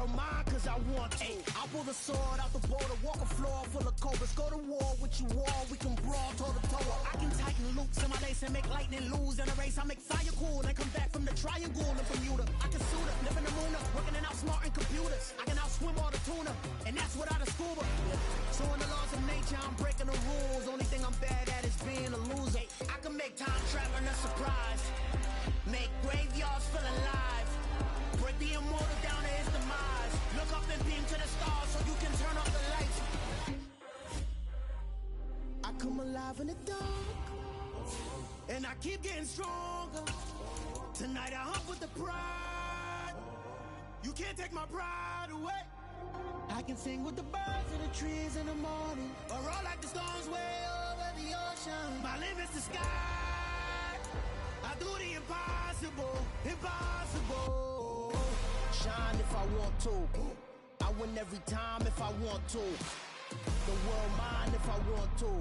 world mine cause I want to. I pull the sword out the border, walk a floor full of cobras. Go to war with you all, we can brawl toe to toe. I can tighten loops in my lace and make lightning lose in a race. I make fire cool and come back from the triangle in Bermuda. I can suit her, live in the moon, working and outsmarting computers. I can outswim all the tuna, and that's without a scuba. So in the laws of nature, I'm breaking the rules. Only thing I'm bad at is being a loser. I can make time traveling a surprise, make graveyards feel alive, break the immortal down to his demise. Look up and beam to the stars so you can turn off the lights. I come alive in the dark, and I keep getting stronger. Tonight I hunt with the pride. You can't take my pride away. I can sing with the birds in the trees in the morning, or roll like the storms way over the ocean. My limit's the sky. I do the impossible, impossible. Shine if I want to. I win every time if I want to. The world mine if I want to.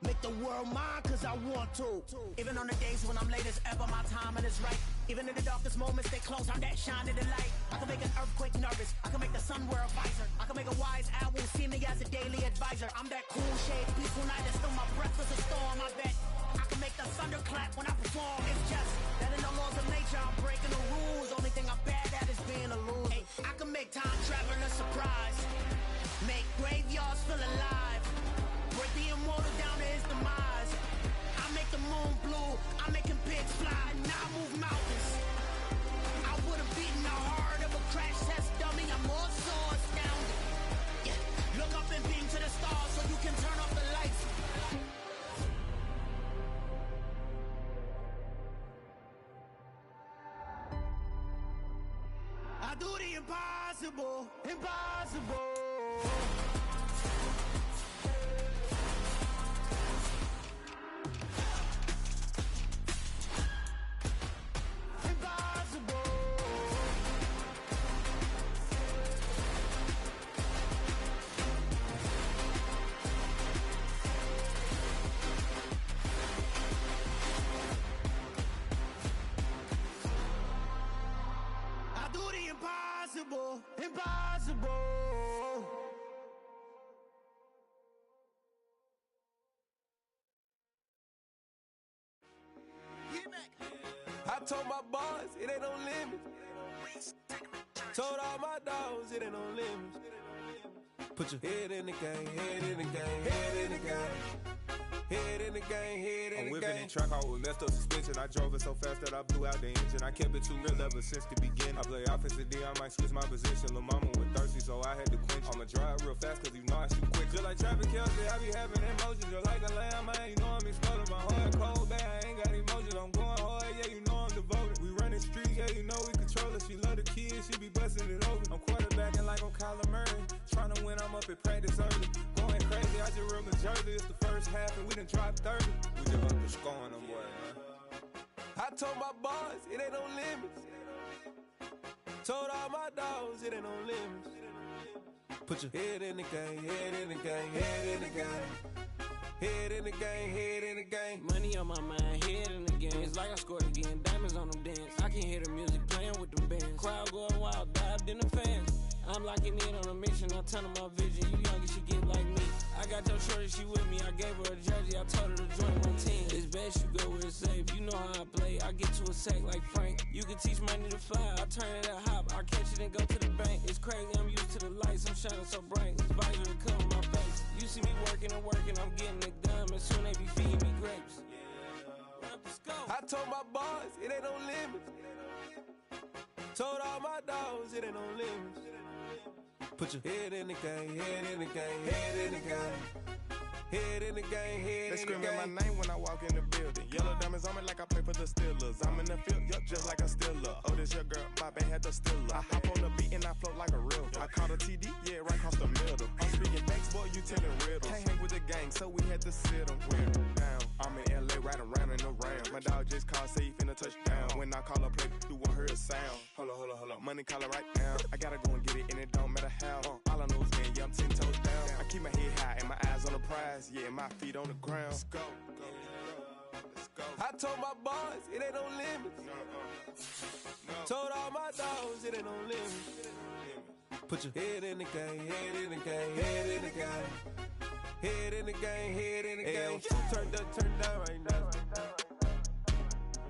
Make the world mine cause I want to. Even on the days when I'm late as ever, my timing is right. Even in the darkest moments, they close, I'm that shining the light. I can make an earthquake nervous, I can make the sun wear a visor. I can make a wise owl see me as a daily advisor. I'm that cool shade, peaceful night, that's still my breath is a storm, I bet. I can make the thunder clap when I perform. It's just that in the laws of nature, I'm breaking the rules. Only thing I'm bad at is being a loser. Hey, I can make time traveling a surprise, make graveyards feel alive, break the immortal down to his demise. I make the moon blue, I'm making pigs fly, now I move mountains. I would've beaten the heart of a crash test dummy, I'm more so astounded. Yeah. Look up and beam to the stars so you can turn off the lights. I do the impossible, impossible. Impossible, impossible. I told my boys it ain't no limits. Told all my dogs it ain't no limits. Put your head in the game, head in the game, head in the game. Head in the game, head in the game. I'm whipping in track out with messed up suspension. I drove it so fast that I blew out the engine. I kept it too real ever since the beginning. I play offensive D, I might switch my position. Lil' mama was thirsty, so I had to quench. I'ma drive real fast, cause you know I shoot quick. Just like traffic Kelsey, I be having emotions. Just like a lamb, man, you know I'm exploding. My heart cold, bad, I ain't got emotions. I'm going hard, yeah, you know I'm devoted. We running streets, yeah, you know we control it. She love the kids, she be busting it over. I'm quarterbacking like I'm Kyler Murray. Trying to win, I'm up at practice early. Going crazy, I just real Jersey. It's the first half and we done dropped 30. We just up to scoring them, boy, man. I told my boys it ain't no limits. Told all my dogs it ain't no limits. Put your head in the game, head in the game, head in the game. Head in the game, head in the game. Money on my mind, head in the game. It's like I scored again, diamonds on them dance. I can hear the music playing with them bands. Crowd going wild, dived in the fans. I'm locking in on a mission, I tell her my vision. You young and she get like me. I got your shorty, she with me. I gave her a jersey, I told her to join my team. It's best you go where it's safe. You know how I play. I get to a sack like Frank. You can teach money to fly. I turn it a hop. I catch it and go to the bank. It's crazy, I'm used to the lights. I'm shining so bright. This visor to cover my face. You see me working and working. I'm getting it done. And soon they be feeding me grapes. I told my boys it ain't no limits. Told all my dogs it ain't no limits. Put your head in the game, head in the game, head in the game. Head in the game, head They in the game. screaming my name when I walk in the building. Yellow diamonds on me like I play for the Steelers. I'm in the field, yup, just like a Steeler. Oh, this your girl, my band had the Steeler. I hop on the beat and I float like a real. I caught a TD, yeah, right across the middle. I'm speaking facts, boy, you telling riddles. Can't hang with the gang, so we had to sit them down. I'm in LA, riding around and around. My dog just called, say he finna touchdown. When I call a play, you won't hear a sound. Hold up, money calling right now. I gotta go and get it, and it don't matter how. All I know is win, yeah, I'm 10 toes down. I keep my head high and my eyes on the prize, yeah, my feet on the ground. Let's go. I told my boys it ain't no limits. Told all my dogs it ain't no limits. Put your head in the game, head in the game, head in the game. Head in the game, head in the game. Two turned up, turned down right now.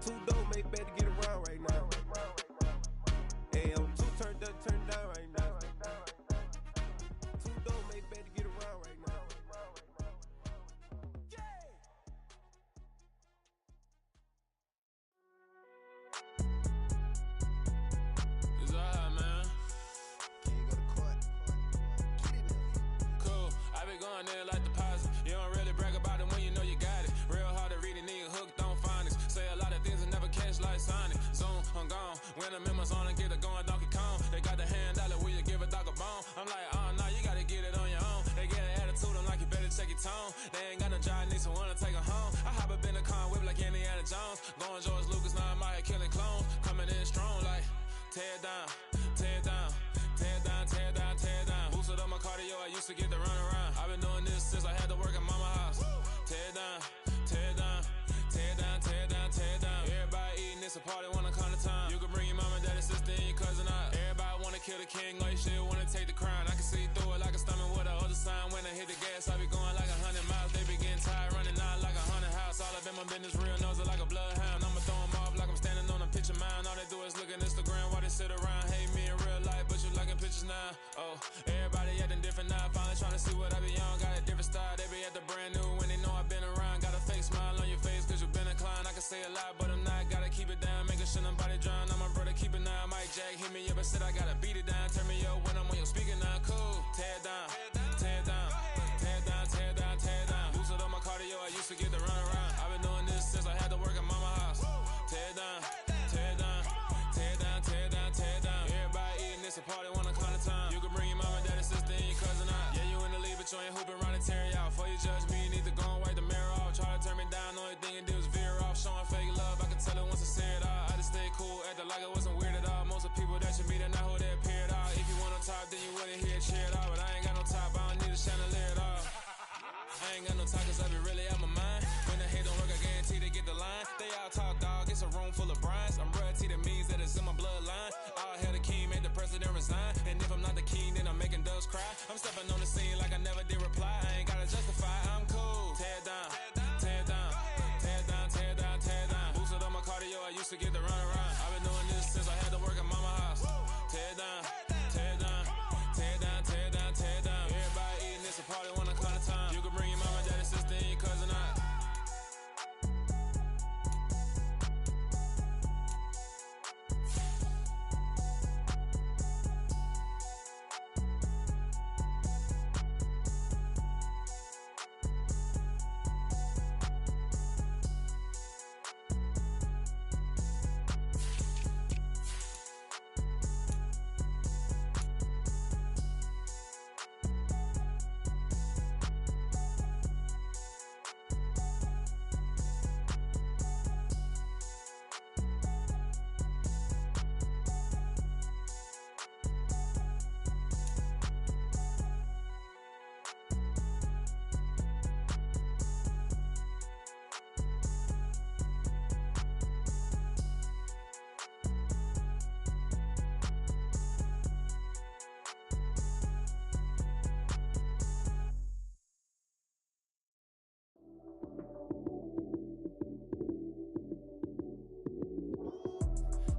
Two dope make better get around right now. Hey, I'm two turned up, turned down right now. Two dope make better get around right now. It's alright, man. Can you go to court? Get in there. Cool. I been going there like deposit. You don't really brag about it when you know you got it. Real hard to read a nigga hooked on phonics. Say a lot of things and never catch like Sonic. Zoom, I'm gone. When the members on and get it going Donkey Kong. They got the hand dollar, will you give a dog a bone? I'm like, oh no, you gotta get it on your own. They get an attitude, I'm like, you better check your tone. They ain't got no job, need someone to take her home. I hop up in the car, whip like Indiana Jones. Going George Lucas, now I'm out here killing clones. Coming in strong like, tear down, tear down, tear down, tear down, tear down. Boosted up my cardio, I used to get to run around. I've been doing this since I had to work at mama house. Tear down, tear down, tear down, tear down, tear down. Everybody eating, it's a party, wanna come to time. You can bring your mama, daddy, sister, and your cousin out. Everybody wanna kill the king, or you shit wanna take the crown. I can see through it like a stomach with a other sign. When I hit the gas, I be going like 100 miles. They be getting tired, running out like 100 house. All up in my business, real nose like a bloodhound. I'ma throw them off like I'm standing on a picture mound. All they do is look at Instagram while they sit around. Hate me in real life, but you liking pictures now. Oh, everybody acting different now. Finally trying to see what I be on. Got a different style, they be at the brand new when they know I've been around. Got a fake smile on your face cause you been inclined. I can say a lot, but I'm not. Gotta keep it down, making sure nobody drown. I'm my brother, keep it now. Mike Jack hit me up and said I gotta beat it down. Turn me up when I'm on your speaker now. Cool, tear down, tear down, tear down, tear down, tear down. Boosted up my cardio, I used to get to run around. I've been doing this since I had to work at mama house. Tear down, tear down, tear down, tear down, tear down. Everybody eating, it's a party, wanna come to time. You can bring your mama, daddy, sister, and your cousin out. Yeah, you in the lead, but you ain't hooping around and tear out. Before you judge me, you need to go and wipe the mirror off. Try to turn me down, only thing it did was veer off. Showing fake love, I can tell it once I say it all. I just stay cool, acting like it wasn't weird at all. Most of the people that you meet are not who they appear at all. If you want on top, then you wouldn't hear it cheer at all. But I ain't got no top, I don't need a chandelier at all. I ain't got no talk cause I be really out my mind. When the hate don't work, I guarantee they get the line. They all talk dog, it's a room full of brinds. I'm royalty, that means that it's in my bloodline. All hail the king, made the president resign. And if I'm not the king, then I'm making doves cry. I'm stepping on the scene like I never did reply. I ain't gotta justify, I'm cool. Tear down, tear down, tear down, tear down, tear down. Boosted up my cardio, I used to get to run around. I've been doing this since I had to work at mama house. Tear down, tear down, tear down, tear down, tear down. Everybody eating, it's a party, wanna come to time. You can bring your mama, daddy, sister, and your cousin out.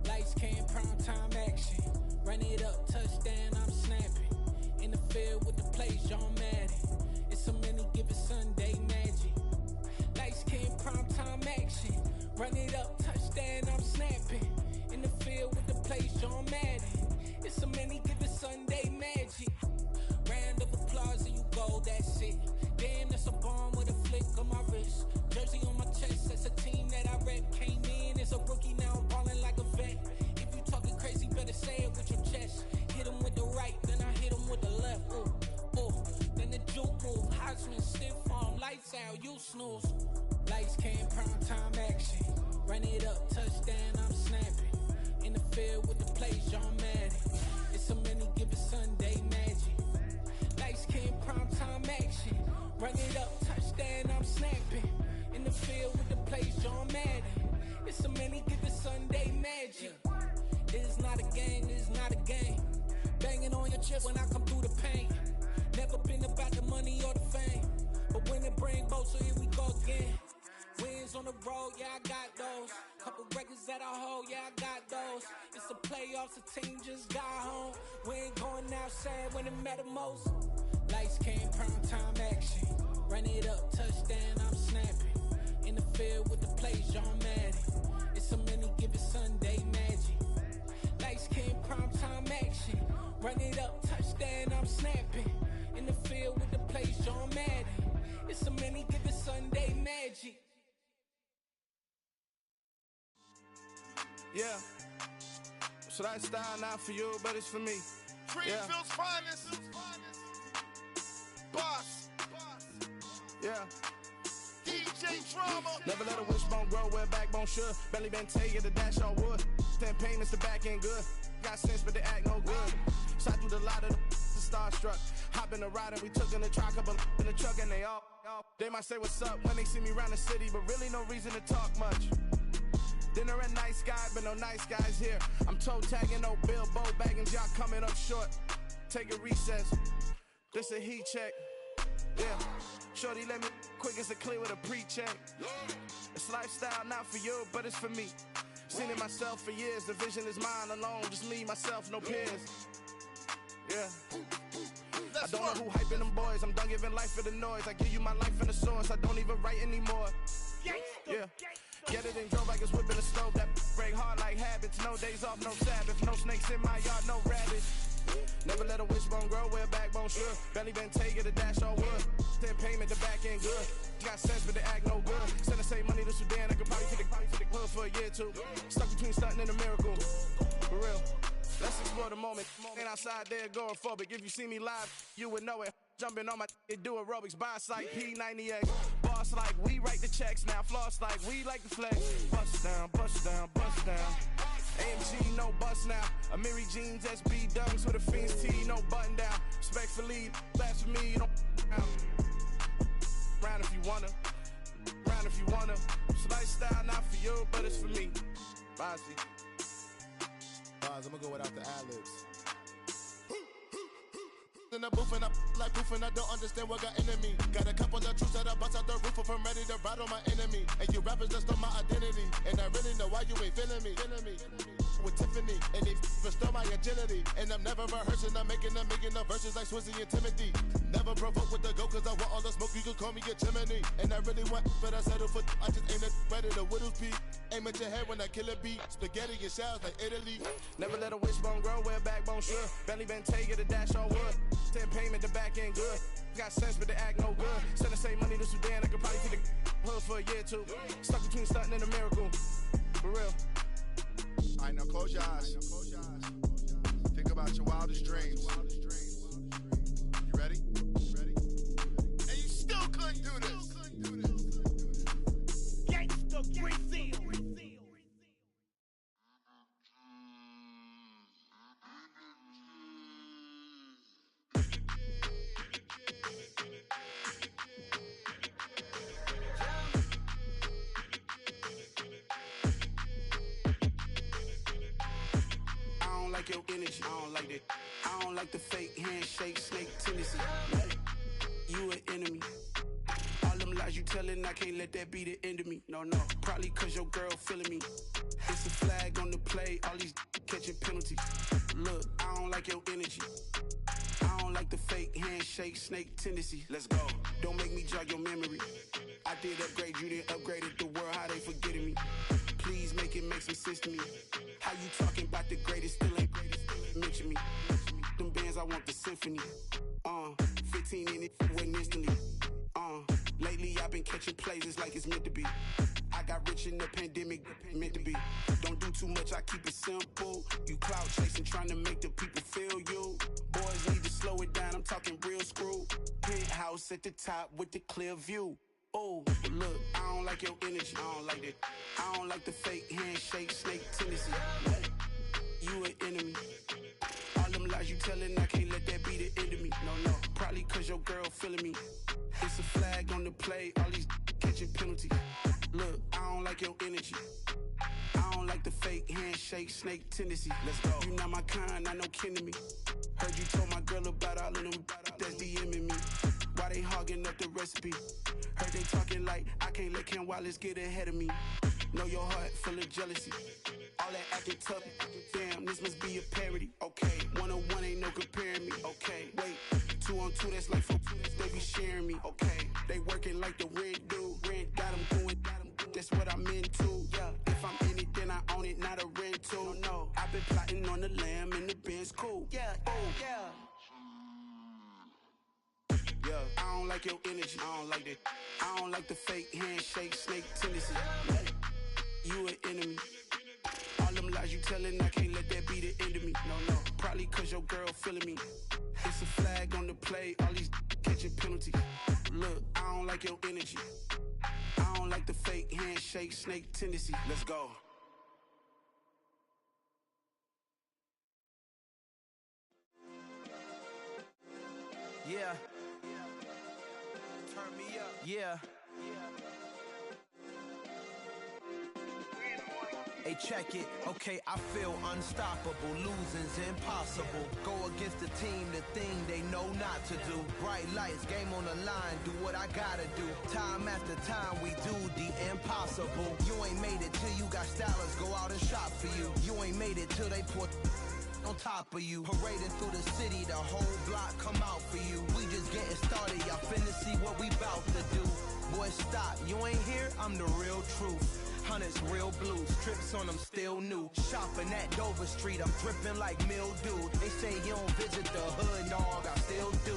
Lights, cam, prime time action. Run it up, touchdown, I'm snapping. In the field with the plays, John Madden. It's so many, give it Sunday magic. Lights, cam, prime time action. Run it up, touchdown, I'm snapping. In the field with the plays, John Madden. It's so many, give it Sunday magic. Round of applause and you go, that's it. Damn, that's a bomb with a flick on my wrist. Jersey on my chest, that's a team that I rep. Came in as a rookie, now I'm ballin' like a vet. If you talking crazy, better say it with your chest. Hit him with the right, then I hit him with the left. Ooh, ooh, then the juke move. Heisman, stiff arm, lights out, you snooze. Lights, cam, prime time action. Run it up, touchdown, I'm snapping. In the field with the plays, John Madden. It's so many, give it Sunday magic. Lights, cam, prime time action. Run it up, touchdown, I'm snapping. In the field with the plays, John Madden. It's so many, give it Sunday magic. This is not a game, this is not a game. Banging on your just when I come through the pain. Never been about the money or the fame, but when it bring both, so here we go again. Wins on the road, yeah, I got those. Couple records that I hold, yeah, I got those. It's the playoffs, the team just got home. We ain't going outside when it matter most. Lights came, prime time action. Run it up, touchdown, I'm snapping. In the field with the plays, John Madden. It's a many given Sunday magic. Lights came, prime time action. Run it up, touchdown, I'm snapping. In the field with the plays, John Madden. It's a many given Sunday magic. Yeah, so that style not for you, but it's for me. Greenfield's finest. Boss. Yeah. DJ Drama. Never let a wishbone grow where a backbone should. Belly been taken to dash on wood. 10 payments, the back end good. Got sense, but they act no good. Shot through the lot of the starstruck. Hop in the ride and we took in the truck, couple in the truck and they all. They might say what's up when they see me around the city, but really no reason to talk much. Dinner at nice guy, but no nice guys here. I'm toe tagging, no Bilbo bagging, y'all coming up short. Take a recess. This a heat check. Yeah. Shorty let me quick as a clear with a pre-check. It's lifestyle not for you, but it's for me. Seen it myself for years. The vision is mine alone. Just me, myself, no peers. Yeah. I don't know who hyping them boys. I'm done giving life for the noise. I give you my life in the source. I don't even write anymore. Yeah. Get it and drove like it's whipping the stove. That break hard like habits. No days off, no Sabbath. No snakes in my yard, no rabbits. Never let a wishbone grow where a backbone should. Belly been taken to dash on wood. 10 payment, the back end good. Got sense, but they act no good. Send the same money to Sudan. I could probably take the hood for a year or two. Stuck between stunting and a miracle. For real. Let's explore the moment. Ain't outside there agoraphobic. If you see me live, you would know it. Jumping on my do aerobics, boss like P90X. Boss like we write the checks now. Floss like we like the flex. Bust down, bust down, bust down. AMG, no bust now. Amiri jeans, SB dunks with a Fiends T, no button down. Respectfully, that's for me, you don't round if you wanna. Round if you wanna. It's lifestyle not for you, but it's for me. Bossy. I'm gonna go without the ad-libs. In the booth and I like proof and I don't understand what got into me. Got a couple of truths that I bust out the roof if I'm ready to ride on my enemy. And you rappers just stole my identity, and I really know why you ain't feeling me. With Tiffany, and they restore my agility. And I'm never rehearsing, I'm making the verses like Swizzy and Timothy. Never provoke with the go, cause I want all the smoke, you can call me a chimney. And I really want, but I settle for, I just aim it ready to Whittles Peak. Aim at your head when I kill a beat. Spaghetti and shells like Italy. Never let a wishbone grow where a backbone should. Belly been taken to dash on wood. 10 payment, the back end good. Got sense, but they act no good. Send the same money to Sudan, I could probably take the hood for a year or two. Stuck between stunting and a miracle. For real. Alright, now close your eyes. Think about your wildest dreams. You ready? And you still couldn't do this. Gangsta Brazil. Your energy, I don't like that. I don't like the fake handshake, snake tendency. You an enemy. All them lies you telling, I can't let that be the end of me. No, probably cause your girl feeling me. It's a flag on the play, all these catching penalties. Look, I don't like your energy. I don't like the fake handshake, snake tendency. Let's go. Don't make me jog your memory. I did upgrade, you didn't upgrade it. The world, how they forgetting me. Please make it make some sense to me. How you talking about the greatest, still ain't greatest, mention me. Them bands, I want the symphony. 15 in it, went instantly. Lately I've been catching plays, it's like it's meant to be. I got rich in the pandemic, meant to be. Don't do too much, I keep it simple. You clout chasing, trying to make the people feel you. Boys need to slow it down, I'm talking real screw. Penthouse at the top with the clear view. Oh, look, I don't like your energy, I don't like that. I don't like the fake handshake, snake tendency. You an enemy. All them lies you telling, I can't let that be the end of me. No, probably cause your girl feeling me. It's a flag on the play, all these catching penalties. Look, I don't like your energy. I don't like the fake handshake, snake tendency. Let's go. You not my kind, I know kin to me. Heard you told my girl about all of them that's DMing me. Why they hogging up the recipe? Heard they talking like I can't let Ken Wallace get ahead of me. Know your heart full of jealousy. All that acting tough, damn, this must be a parody. Okay, 1-on-1 ain't no comparing me. Okay, wait, 2-on-2, that's like 4, they be sharing me. Okay, they working like the rent dude. Rent got them going, that's what I'm into. Yeah, if I'm in it, then I own it, not a rental. No, I've been plotting on the lamb and the Benz cool. Yeah, oh, yeah. Yeah, I don't like your energy, I don't like that. I don't like the fake handshake, snake tendency. You an enemy. All them lies you telling, I can't let that be the end of me. No, probably cause your girl feeling me. It's a flag on the play, all these catching penalties. Look, I don't like your energy. I don't like the fake handshake, snake tendency. Let's go. Yeah. Turn me up. Yeah. Hey, check it. Okay, I feel unstoppable. Losing's impossible. Go against the team, the thing they know not to do. Bright lights, game on the line, do what I gotta do. Time after time, we do the impossible. You ain't made it till you got stylers go out and shop for you. You ain't made it till they put on top of you. Parading through the city, the whole block come out for you. We just getting started, y'all finna see what we bout to do. Boy, stop, you ain't here, I'm the real truth. Hunters, real blue, strips on them still new. Shopping at Dover Street, I'm dripping like mildew. They say you don't visit the hood, dog, I still do.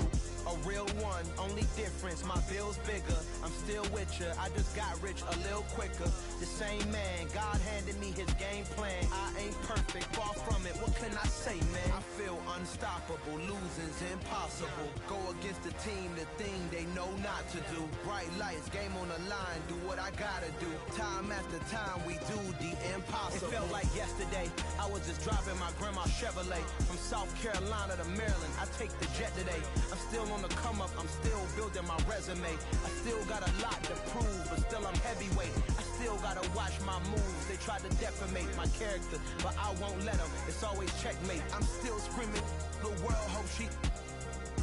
A real one, only difference, my bill's bigger. I'm still with ya, I just got rich a little quicker. The same man, God handed me his game plan. I ain't perfect, far from it, what can I say, man? I feel unstoppable, losing's impossible. Go against the team, the thing they know not to do. Bright lights, game on the line, do what I gotta do. Time after time, we do the impossible. It felt like yesterday, I was just driving my grandma's Chevrolet. From South Carolina to Maryland, I take the jet today. I'm still on the come up, I'm still building my resume. I still got a lot to prove, but still I'm heavyweight. I still gotta watch my moves. They tried to defamate my character, but I won't let them. It's always checkmate. I'm still screaming, the world hope she.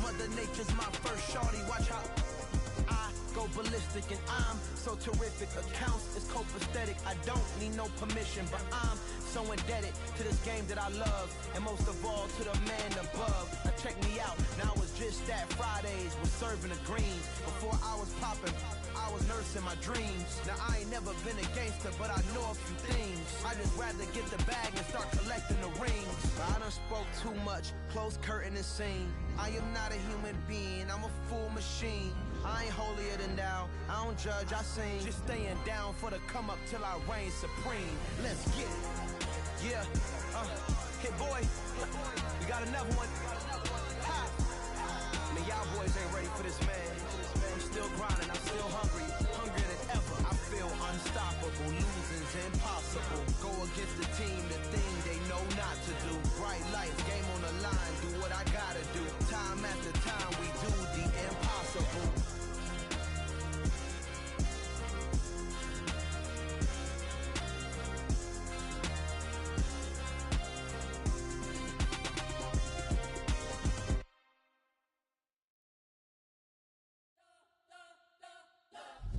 Mother Nature's my first shorty, watch how I go ballistic and I'm so terrific. Accounts is copacetic, I don't need no permission, but I'm so indebted to this game that I love, and most of all to the man above. Now check me out, now it was just that Fridays was serving the greens. Before I was popping, I was nursing my dreams. Now I ain't never been a gangster, but I know a few things. I just rather get the bag and start collecting the rings. I done spoke too much, close curtain and scene. I am not a human being, I'm a full machine. I ain't holier than thou, I don't judge, I sing. Just staying down for the come up till I reign supreme. Let's get it. Yeah, hey boy, we got another one. Ha! Man, y'all boys ain't ready for this, man. I'm still grinding, I'm still hungry, hungrier than ever. I feel unstoppable, losing's impossible. Go against the team, the thing they know not to do. Bright lights, game on the line, do what I gotta do. Time after time, we do the impossible.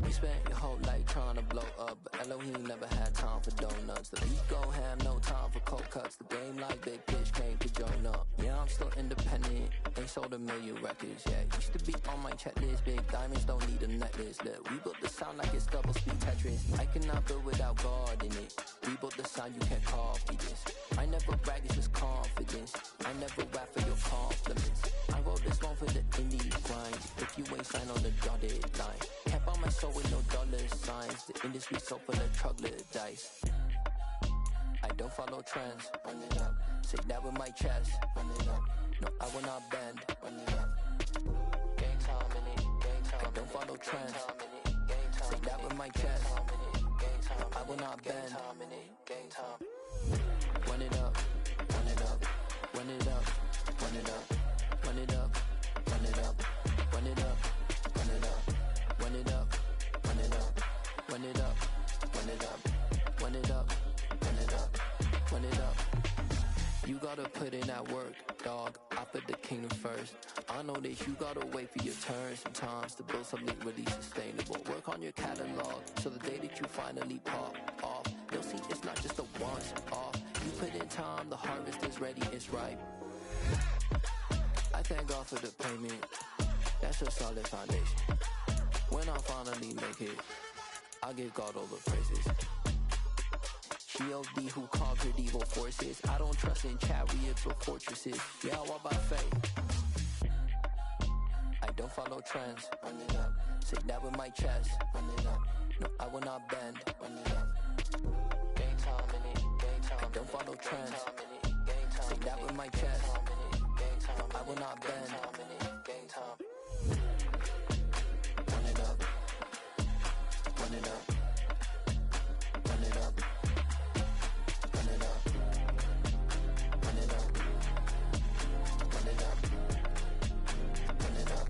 You spent your whole life trying to blow up, but Elohim never had time for donuts. The beat gon' have no time for cold cuts. The game like Big Pitch came to join up. Yeah, I'm still independent, ain't sold a million records yet. Used to be on my checklist, big diamonds don't need a necklace. Look, we built the sound like it's double speed Tetris. I cannot build without God in it. We built the sound, you can't copy this. I never brag, it's just confidence. I never rap for your compliments. I wrote this one for the indie grind. If you ain't signed on the dotted line, can't buy my soul with no dollar signs. The industry so full of troglodytes. I don't follow trends. Run it up. Say that with my chest. Run it up. No, I will not bend. Run it up. Gang time in it. Gang time. I don't follow trends. Say that with my chest. No, I will not bend. Gang time. Run it up. Run it up. Run it up. Run it up. Run it up. Run it up. Run it up. Run it up. Run it up. Run it up. Run it up. Run it up. Run it up. Run it up. Run it up. You gotta put in at work, dog. I put the kingdom first. I know that you gotta wait for your turn sometimes to build something really sustainable. Work on your catalog so the day that you finally pop off, you'll see it's not just a once off. You put in time, the harvest is ready, it's ripe. I thank God for the payment. That's a solid foundation. When I finally make it, I give God all the praises. G.O.D. who conquered evil forces. I don't trust in chariots or fortresses. Yeah, I walk by faith. I don't follow trends. Run it up. Say that with my chest. Run it up. No, I will not bend. Run it up. Game time in it. Game time. I don't follow trends. Say that with my chest. I will not bend. Game time. Run it up. Run it up. Run it up. Run it up. Run it up. Run it up. Run it up.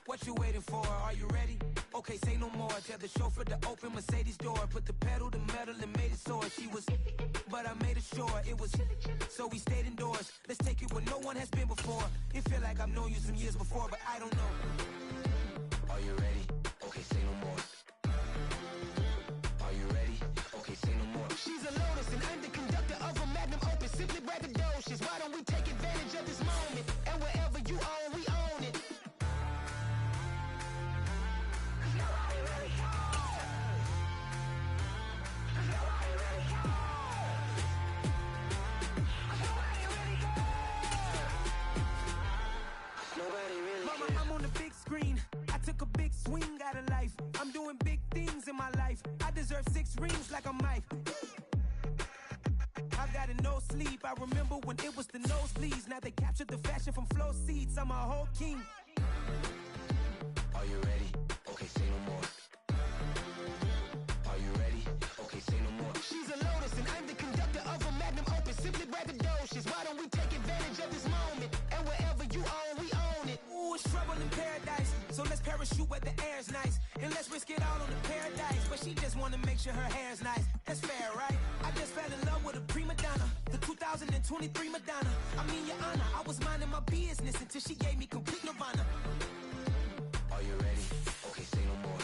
What you waiting for? Are you ready? Okay, say no more. Tell the chauffeur to open Mercedes door. Put the pedal to metal and made it soar. She was, but I made it sure it was. So we stayed indoors. Let's take it where no one has been before. It feel like I've known you some years before, but I don't know. Are you ready? Okay, say no more. Are you ready? Okay, say no more. She's a Lotus and I'm the conductor of a Magnum Opus. Simply braggadocious. Why don't we take advantage of this moment? And wherever you own, we own it. I'm on the big screen. I took a big swing out of life. I'm doing big things in my life. I deserve 6 rings like a Mike. I've got no sleep. I remember when it was the nosebleeds. Now they captured the fashion from flow seats. I'm a whole king. Are you ready? Okay, say no more. Are you ready? Okay, say no more. She's a Lotus and I'm the conductor of a Magnum Opus. Simply braggadocious. Why don't we take advantage of this moment? And wherever you own, we own it. Ooh, it's trouble in paradise. So let's parachute where the air's nice. And let's risk it all on the paradise. But she just wanna make sure her hair's nice. That's fair, right? I just fell in love with a prima donna. The 2023 Madonna. I mean, your honor, I was minding my business until she gave me complete nirvana. Are you ready? Okay, say no more.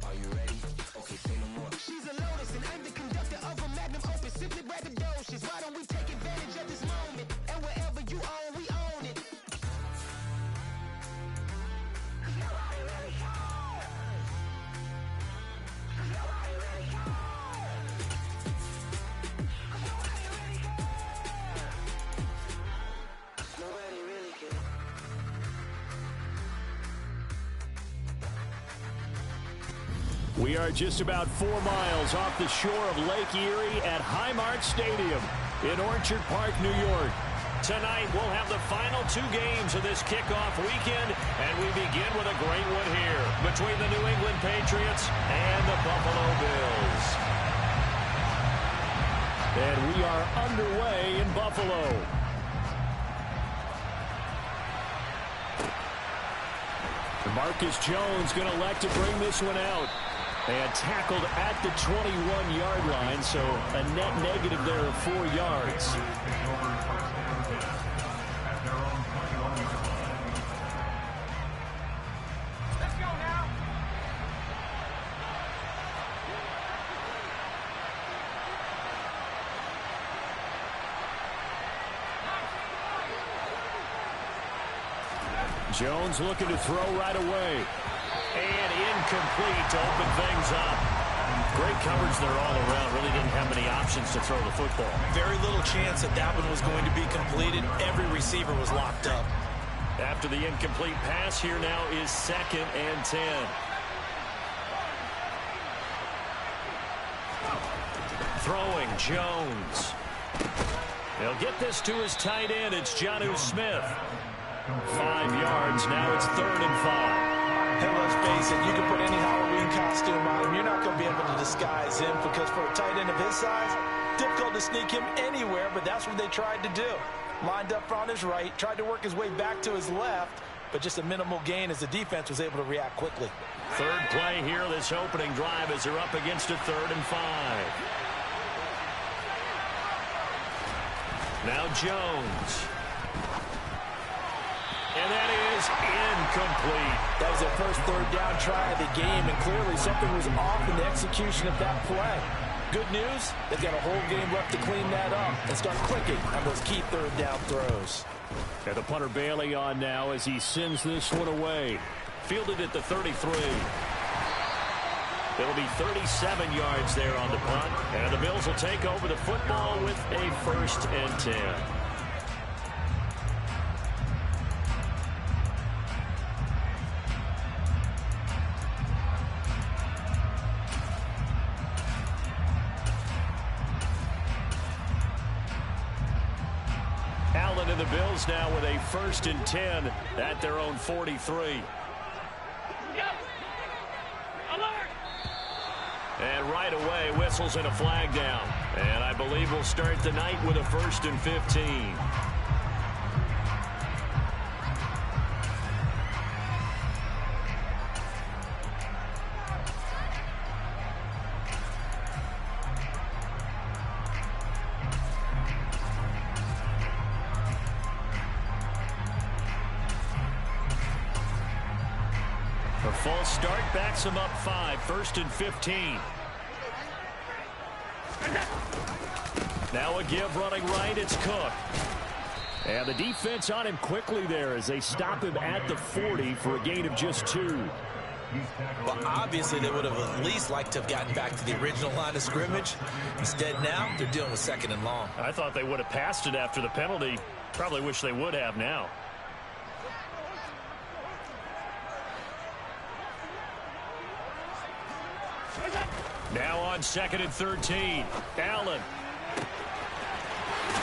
Are you ready? Okay, say no more. She's a Lotus and I'm the conductor of a Magnum Opus. Simply braggadocious. Why don't we take advantage of this moment? And wherever you own, we own it. Nobody really cares. We are just about 4 miles off the shore of Lake Erie at Highmark Stadium in Orchard Park, New York. Tonight, we'll have the final 2 games of this kickoff weekend, and we begin with a great one here between the New England Patriots and the Buffalo Bills. And we are underway in Buffalo. Marcus Jones going to elect to bring this one out. And tackled at the 21-yard line, so a net negative there of 4 yards. Let's go now. Jones looking to throw right away. And incomplete to open things up. Great coverage there all around. Really didn't have many options to throw the football. Very little chance that one was going to be completed. Every receiver was locked up. After the incomplete pass, here now is 2nd and 10. Throwing Jones. He'll get this to his tight end. It's Jonnu Smith. 5 yards. Now it's 3rd and 5. And let's face it, you can put any Halloween costume on him. You're not going to be able to disguise him because for a tight end of his size, difficult to sneak him anywhere, but that's what they tried to do. Lined up on his right, tried to work his way back to his left, but just a minimal gain as the defense was able to react quickly. Third play here, this opening drive as they're up against a 3rd and 5. Now Jones. And that is incomplete. That was their first 3rd down try of the game, and clearly something was off in the execution of that play. Good news, they've got a whole game left to clean that up and start clicking on those key 3rd down throws. And the punter Bailey on now as he sends this one away. Fielded at the 33. It'll be 37 yards there on the punt. And the Bills will take over the football with a 1st and 10. Allen and the Bills now with a 1st and 10 at their own 43. And right away, whistles and a flag down. And I believe we'll start the night with a 1st and 15. A false start backs him up 5, 1st and 15. Now a give running right, it's Cook. And the defense on him quickly there as they stop him at the 40 for a gain of just 2. Well, obviously they would have at least liked to have gotten back to the original line of scrimmage. Instead now, they're dealing with 2nd and long. I thought they would have passed it after the penalty. Probably wish they would have now. Now on 2nd and 13. Allen.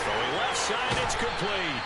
Going left side, it's complete.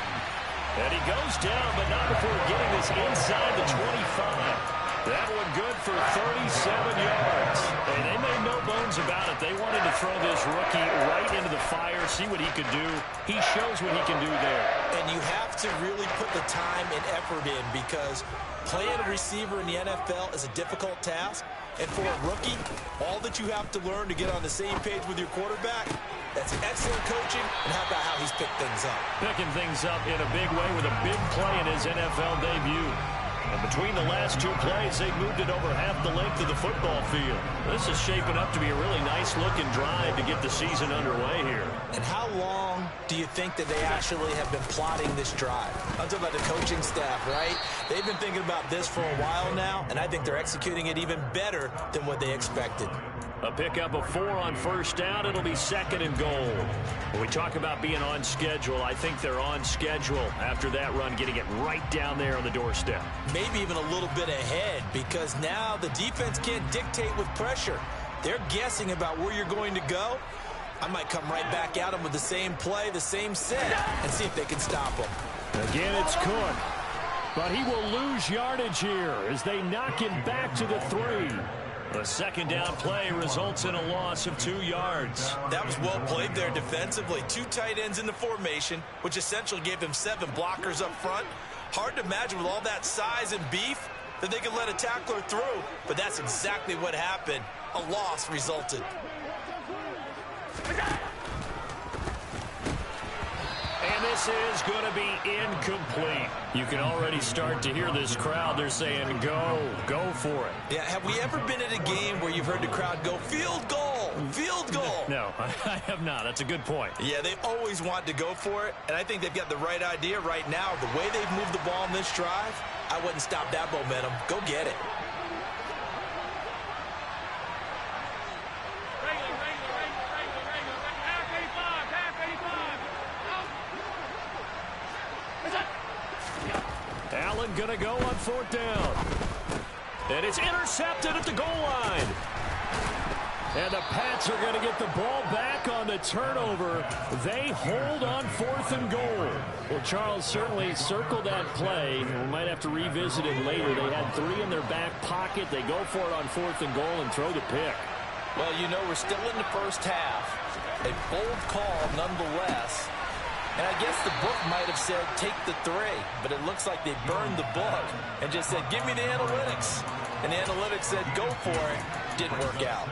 And he goes down, but not before getting this inside the 25. That one good for 37 yards. And they made no bones about it. They wanted to throw this rookie right into the fire, see what he could do. He shows what he can do there. And you have to really put the time and effort in because playing a receiver in the NFL is a difficult task. And for a rookie, all that you have to learn to get on the same page with your quarterback, that's excellent coaching, and how about how he's picked things up? Picking things up in a big way with a big play in his NFL debut. And between the last 2 plays, they've moved it over half the length of the football field. This is shaping up to be a really nice-looking drive to get the season underway here. And how long do you think that they actually have been plotting this drive? I'm talking about the coaching staff, right? They've been thinking about this for a while now, and I think they're executing it even better than what they expected. A pickup of 4 on 1st down. It'll be 2nd and goal. When we talk about being on schedule, I think they're on schedule after that run, getting it right down there on the doorstep. Maybe even a little bit ahead because now the defense can't dictate with pressure. They're guessing about where you're going to go. I might come right back at them with the same play, the same set, and see if they can stop them. Again, it's Cook. But he will lose yardage here as they knock him back to the 3. The 2nd down play results in a loss of 2 yards. That was well played there defensively. 2 tight ends in the formation, which essentially gave them 7 blockers up front. Hard to imagine with all that size and beef that they could let a tackler through, but that's exactly what happened. A loss resulted. And this is going to be incomplete. You can already start to hear this crowd. They're saying, go for it. Yeah, have we ever been at a game where you've heard the crowd go, field goal, field goal? No, I have not. That's a good point. Yeah, they always want to go for it, and I think they've got the right idea right now. The way they've moved the ball in this drive, I wouldn't stop that momentum. Go get it. Allen going to go on 4th down. And it's intercepted at the goal line. And the Pats are going to get the ball back on the a turnover. They hold on 4th and goal. Well, Charles, certainly circled that play. We might have to revisit it later. They had 3 in their back pocket. They go for it on 4th and goal and throw the pick. Well, you know, we're still in the first half. A bold call nonetheless. And I guess the book might have said, take the 3. But it looks like they burned the book and just said, give me the analytics. And the analytics said, go for it. Didn't work out.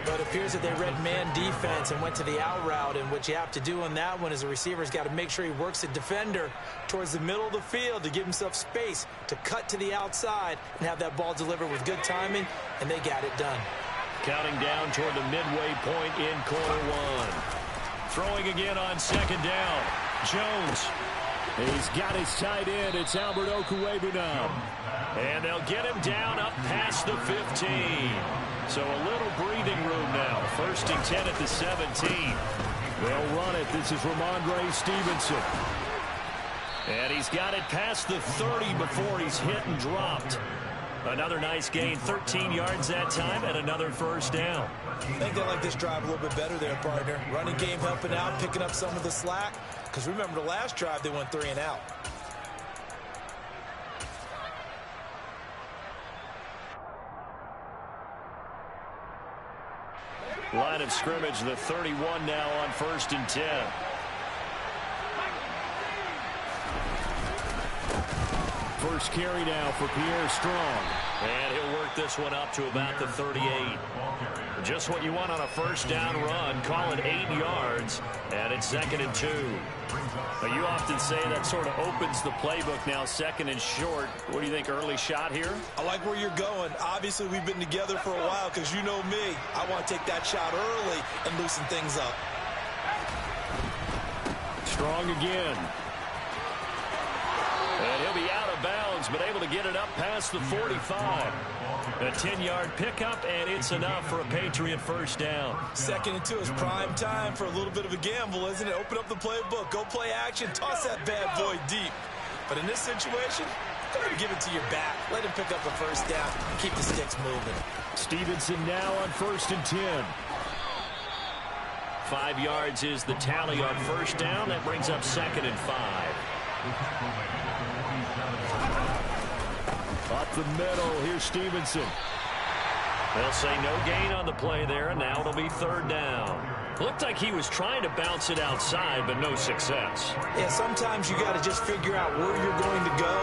But it appears that they read man defense and went to the out route. And what you have to do on that one is the receiver's got to make sure he works the defender towards the middle of the field to give himself space to cut to the outside and have that ball delivered with good timing. And they got it done. Counting down toward the midway point in quarter 1. Throwing again on 2nd down. Jones. He's got his tight end. It's Albert Okwuebu now. And they'll get him down up past the 15. So a little breathing room now. 1st and 10 at the 17. They'll run it. This is Ramondre Stevenson. And he's got it past the 30 before he's hit and dropped. Another nice gain, 13 yards that time, and another 1st down. I think they like this drive a little bit better there, partner. Running game helping out, picking up some of the slack. Because remember, the last drive, they went 3 and out. Line of scrimmage, the 31 now on 1st and 10. First carry now for Pierre Strong. And he'll work this one up to about the 38. Just what you want on a 1st down run. Call it 8 yards. And it's 2nd and 2. Now, you often say that sort of opens the playbook now, 2nd and short. What do you think, early shot here? I like where you're going. Obviously, we've been together for a while because you know me. I want to take that shot early and loosen things up. Strong again. And he'll be out of bounds, but able to get it up past the 45. A 10-yard pickup, and it's enough for a Patriot 1st down. 2nd and 2 is prime time for a little bit of a gamble, isn't it? Open up the playbook, go play action, toss that bad boy deep. But in this situation, go ahead and give it to your back. Let him pick up a 1st down and keep the sticks moving. Stevenson now on 1st and 10. 5 yards is the tally on 1st down. That brings up 2nd and 5. Up the middle, here's Stevenson. They'll say no gain on the play there, and now it'll be 3rd down. Looked like he was trying to bounce it outside, but no success. Yeah, sometimes you got to just figure out where you're going to go,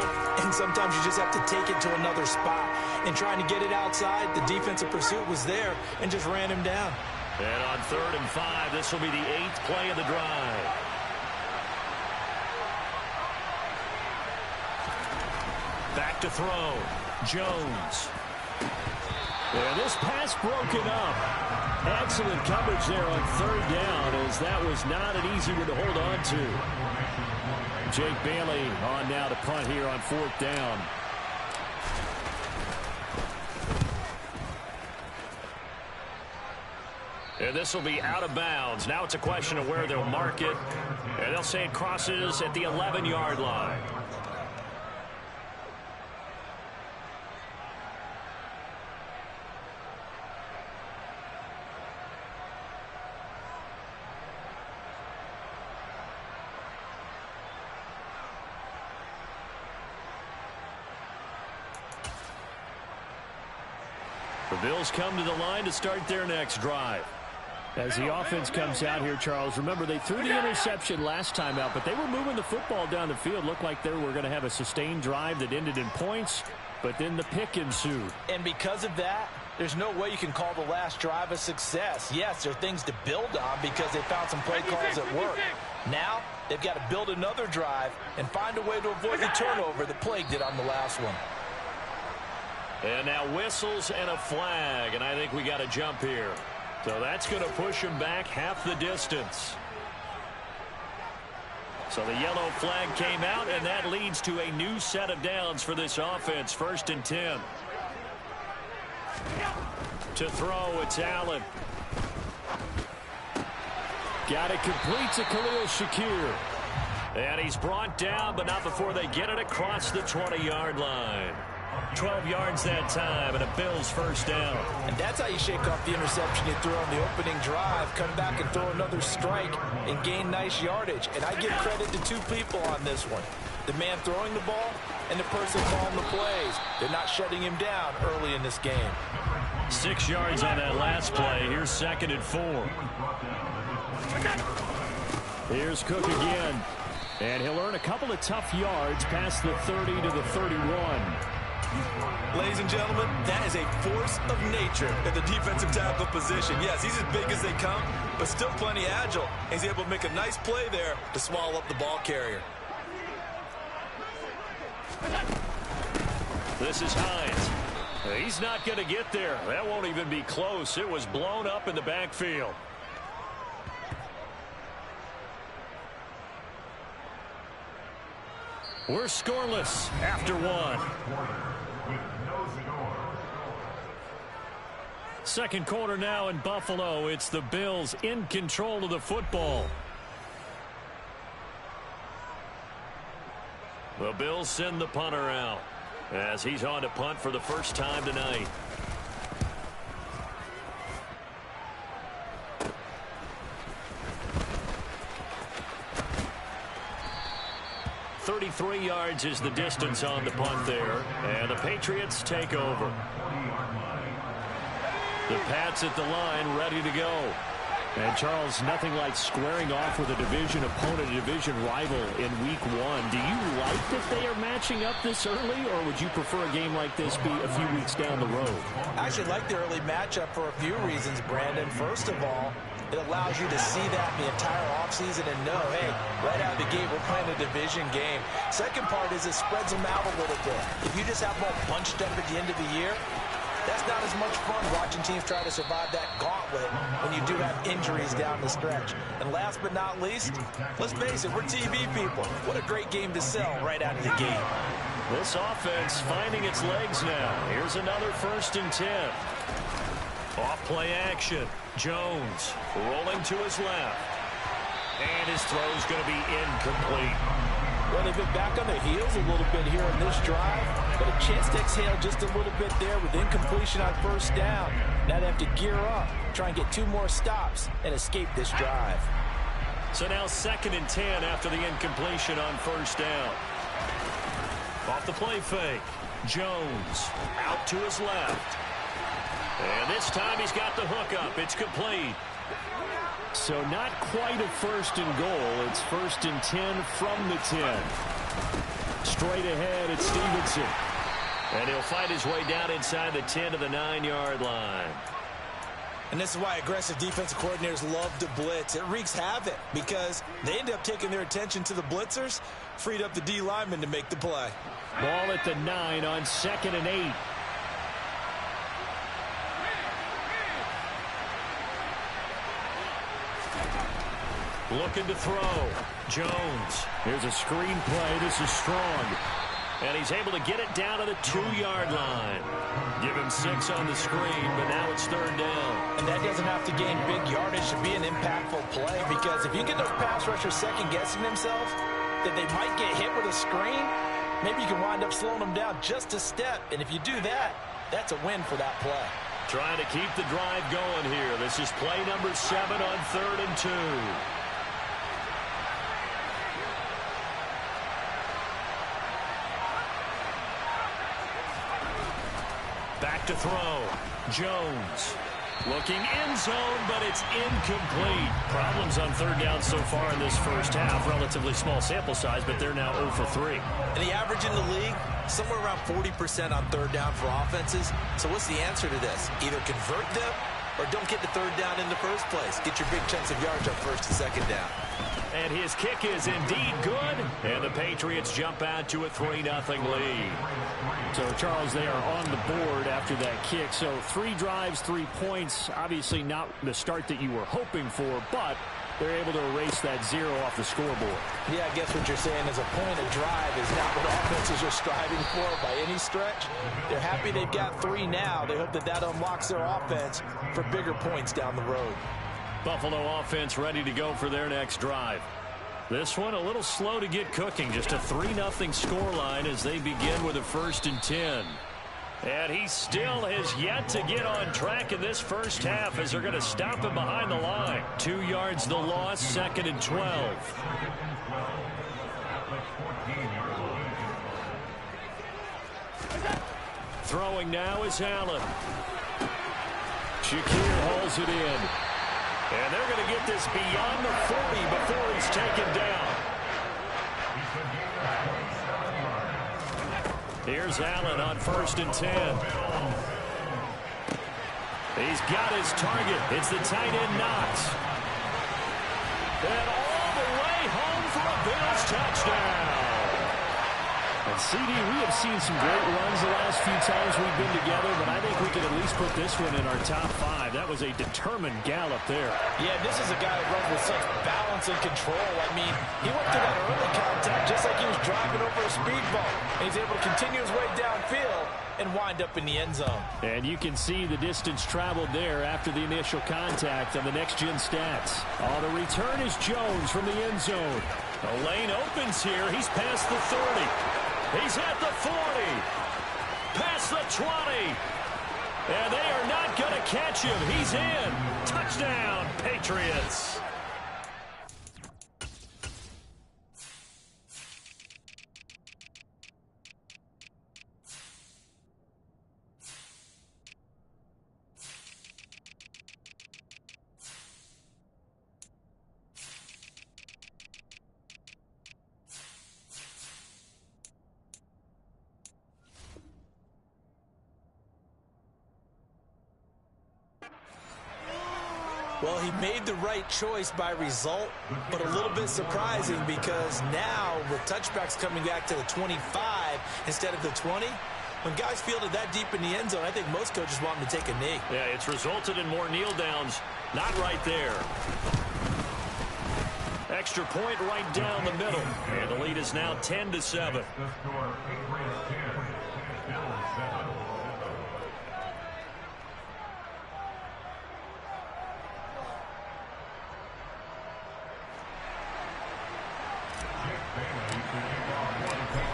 and sometimes you just have to take it to another spot. And trying to get it outside, the defensive pursuit was there and just ran him down. And on 3rd and 5, this will be the 8th play of the drive. Back to throw. Jones. And this pass broken up. Excellent coverage there on 3rd down, as that was not an easy one to hold on to. Jake Bailey on now to punt here on 4th down. And this will be out of bounds. Now it's a question of where they'll mark it. And they'll say it crosses at the 11-yard line. The Bills come to the line to start their next drive. As the offense comes out here, Charles, remember they threw the interception last time out, but they were moving the football down the field. Looked like they were going to have a sustained drive that ended in points, but then the pick ensued. And because of that, there's no way you can call the last drive a success. Yes, there are things to build on because they found some play calls that work. Now, they've got to build another drive and find a way to avoid the turnover that plagued it on the last one. And now whistles and a flag, and I think we got a jump here. So that's going to push him back half the distance. So the yellow flag came out, and that leads to a new set of downs for this offense. 1st and 10. To throw, it's Allen. Got it complete to Khalil Shakir. And he's brought down, but not before they get it across the 20-yard line. 12 yards that time, and a Bills first down. And that's how you shake off the interception you threw on the opening drive. Come back and throw another strike and gain nice yardage. And I give credit to two people on this one. The man throwing the ball and the person calling the plays. They're not shutting him down early in this game. 6 yards on that last play. Here's 2nd and 4. Here's Cook again. And he'll earn a couple of tough yards past the 30 to the 31. Ladies and gentlemen, that is a force of nature at the defensive tackle position. Yes, he's as big as they come, but still plenty agile. He's able to make a nice play there to swallow up the ball carrier. This is Hines. He's not going to get there. That won't even be close. It was blown up in the backfield. We're scoreless after one. Second quarter now in Buffalo. It's the Bills in control of the football. The Bills send the punter out as he's on to punt for the first time tonight. .33 yards is the distance on the punt there, and the Patriots take over. The Pats at the line, ready to go. And, Charles, nothing like squaring off with a division opponent, a division rival in Week 1. Do you like that they are matching up this early, or would you prefer a game like this be a few weeks down the road? I actually like the early matchup for a few reasons, Brandon. First of all, it allows you to see that the entire offseason and know, hey, right out of the gate, we're playing a division game. Second part is it spreads them out a little bit. If you just have them all bunched up at the end of the year, that's not as much fun watching teams try to survive that gauntlet when you do have injuries down the stretch. And last but not least, let's face it, we're TV people. What a great game to sell right out of the gate. This offense finding its legs now. Here's another 1st and 10. Off play action. Jones rolling to his left. And his throw's going to be incomplete. Well, they've been back on their heels a little bit here in this drive, but a chance to exhale just a little bit there with incompletion on first down. Now they have to gear up, try and get 2 more stops, and escape this drive. So now 2nd and 10 after the incompletion on first down. Off the play fake. Jones out to his left. And this time he's got the hook up. It's complete. So not quite a 1st and goal. It's 1st and 10 from the 10. Straight ahead, it's Stevenson. And he'll fight his way down inside the 10 to the 9-yard line. And this is why aggressive defensive coordinators love to blitz. It wreaks havoc because they end up taking their attention to the blitzers, freed up the D lineman to make the play. Ball at the 9 on 2nd and 8. Looking to throw. Jones. Here's a screen play. This is strong. And he's able to get it down to the 2-yard line. Give him 6 on the screen, but now it's 3rd down. And that doesn't have to gain big yardage to be an impactful play, because if you get those pass rushers second-guessing themselves that they might get hit with a screen, maybe you can wind up slowing them down just a step. And if you do that, that's a win for that play. Trying to keep the drive going here. This is play number 7 on 3rd and 2. Back to throw. Jones looking end zone, but it's incomplete. Problems on 3rd down so far in this first half. Relatively small sample size, but they're now 0 for 3. And the average in the league, somewhere around 40% on 3rd down for offenses. So what's the answer to this? Either convert them or don't get the 3rd down in the first place. Get your big chunks of yards on 1st and 2nd down. And his kick is indeed good. And the Patriots jump out to a 3-0 lead. So, Charles, they are on the board after that kick. So 3 drives, 3 points. Obviously not the start that you were hoping for, but they're able to erase that 0 off the scoreboard. Yeah, I guess what you're saying is a point of drive is not what offenses are striving for by any stretch. They're happy they've got 3 now. They hope that that unlocks their offense for bigger points down the road. Buffalo offense ready to go for their next drive. This one a little slow to get cooking. Just a 3-0 scoreline as they begin with a 1st and 10. And he still has yet to get on track in this first half as they're going to stop him behind the line. 2 yards the loss, 2nd and 12. Throwing now is Allen. Shakir hauls it in. And they're going to get this beyond the 40 before he's taken down. Here's Allen on 1st and 10. He's got his target. It's the tight end Knox. And all the way home for a Bills touchdown. And CD, we have seen some great runs the last few times we've been together, but I think we can at least put this one in our top 5. That was a determined gallop there. Yeah, this is a guy that runs with such balance and control. I mean, he went through that early contact just like he was driving over a speed bump. And he's able to continue his way downfield and wind up in the end zone. And you can see the distance traveled there after the initial contact on the next-gen stats. The return is Jones from the end zone. The lane opens here. He's past the 30. He's at the 40. Past the 20. And they are not going to catch him. He's in. Touchdown, Patriots. Well, he made the right choice by result, but a little bit surprising because now with touchbacks coming back to the 25 instead of the 20, when guys fielded that deep in the end zone, I think most coaches want them to take a knee. Yeah, it's resulted in more kneel downs. Not right there. Extra point right down the middle. And the lead is now 10-7.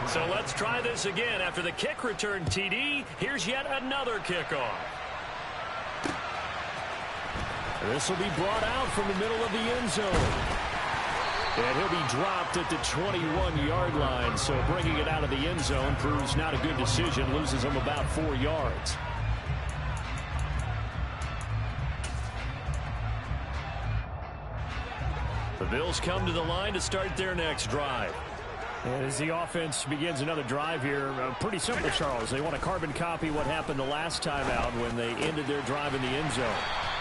So let's try this again. After the kick return TD, here's yet another kickoff. This will be brought out from the middle of the end zone. And he'll be dropped at the 21-yard line. So bringing it out of the end zone proves not a good decision. Loses him about 4 yards. The Bills come to the line to start their next drive. And as the offense begins another drive here, pretty simple, Charles. They want to carbon copy what happened the last time out when they ended their drive in the end zone.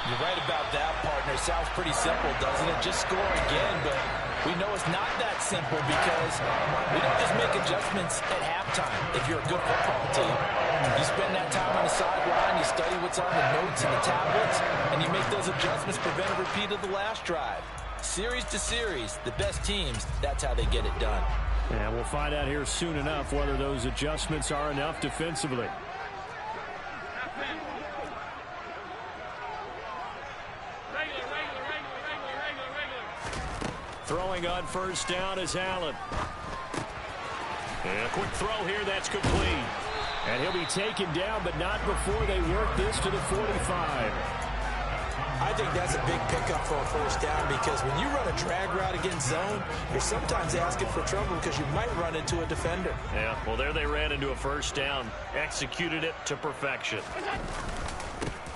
You're right about that, partner. Sounds pretty simple, doesn't it? Just score again, but we know it's not that simple because we don't just make adjustments at halftime if you're a good football team. You spend that time on the sideline, you study what's on the notes and the tablets, and you make those adjustments, prevent a repeat of the last drive. Series to series, the best teams, that's how they get it done. And we'll find out here soon enough whether those adjustments are enough defensively. Throwing on first down is Allen. And a quick throw here, that's complete. And he'll be taken down, but not before they work this to the 45. I think that's a big pickup for a first down because when you run a drag route against zone, you're sometimes asking for trouble because you might run into a defender. Yeah, well, there they ran into a first down. Executed it to perfection.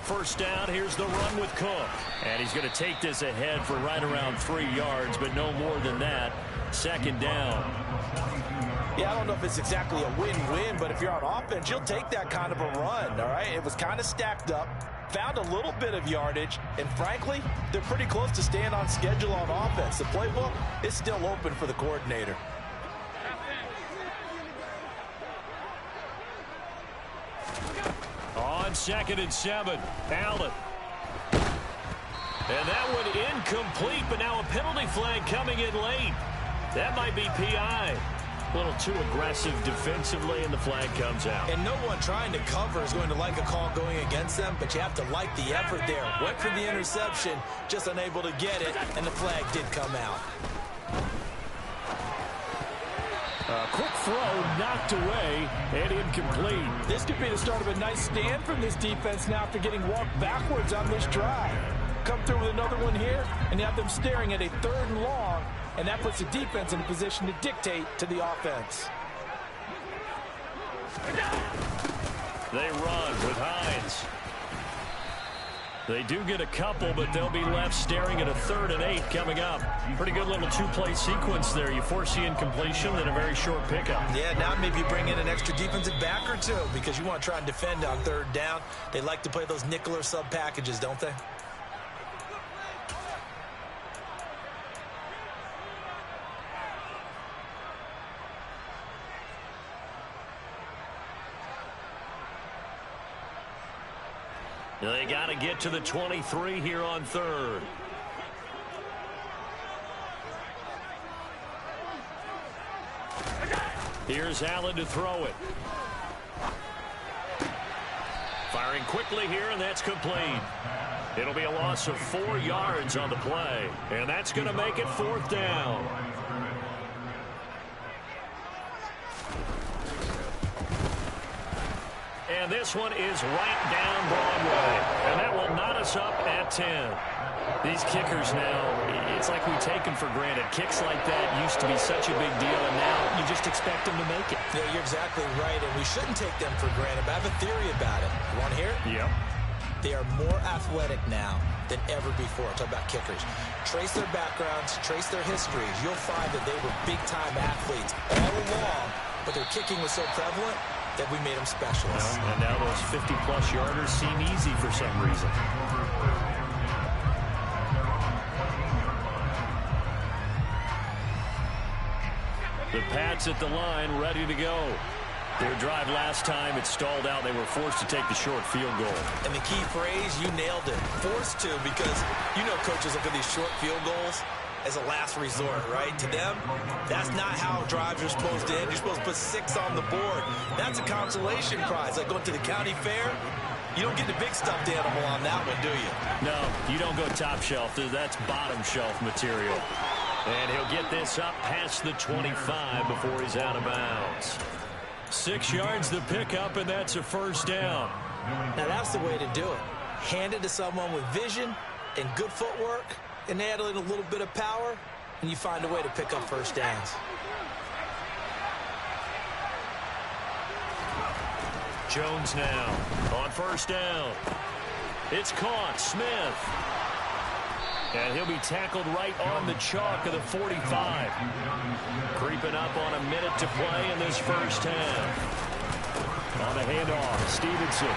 First down, here's the run with Cook. And he's going to take this ahead for right around 3 yards, but no more than that. Second down. Yeah, I don't know if it's exactly a win-win, but if you're on offense, you'll take that kind of a run, all right? It was kind of stacked up. Found a little bit of yardage, and frankly, they're pretty close to staying on schedule on offense. The playbook is still open for the coordinator. On 2nd and 7, Allen. And that one incomplete, but now a penalty flag coming in late. That might be PI. A little too aggressive defensively, and the flag comes out. And no one trying to cover is going to like a call going against them, but you have to like the effort there. Went for the interception, just unable to get it, and the flag did come out. Quick throw knocked away and incomplete. This could be the start of a nice stand from this defense now after getting walked backwards on this drive. Come through with another one here, and you have them staring at a 3rd and long, and that puts the defense in a position to dictate to the offense. They run with Hines. They do get a couple, but they'll be left staring at a 3rd and 8 coming up. Pretty good little 2-play sequence there. You force the incompletion, then a very short pickup. Yeah, now maybe you bring in an extra defensive back or two because you want to try and defend on 3rd down. They like to play those nickel or sub packages, don't they? They got to get to the 23 here on 3rd. Here's Allen to throw it. Firing quickly here, and that's complete. It'll be a loss of 4 yards on the play, and that's going to make it 4th down. And this one is right down Broadway. And that will knot us up at 10. These kickers now, it's like we take them for granted. Kicks like that used to be such a big deal, and now you just expect them to make it. Yeah, you're exactly right, and we shouldn't take them for granted. But I have a theory about it. You want to hear it? Yep. They are more athletic now than ever before. Talk about kickers. Trace their backgrounds, trace their histories. You'll find that they were big-time athletes all along, but their kicking was so prevalent that we made them specialists. Well, and now those 50-plus yarders seem easy for some reason. The Pats at the line, ready to go. Their drive last time, it stalled out. They were forced to take the short field goal. And the key phrase, you nailed it. Forced to, because you know coaches look at these short field goals as a last resort, right? To them, that's not how drives are supposed to end. You're supposed to put 6 on the board. That's a consolation prize. Like going to the county fair, you don't get the big stuffed animal on that one, do you? No, you don't go top shelf. That's bottom shelf material. And he'll get this up past the 25 before he's out of bounds. 6 yards the pickup, and that's a 1st down. Now that's the way to do it. Hand it to someone with vision and good footwork, and add in a little bit of power, and you find a way to pick up 1st downs. Jones now on 1st down. It's caught. Smith. And he'll be tackled right on the chalk of the 45. Creeping up on a minute to play in this 1st half. On the handoff, Stevenson.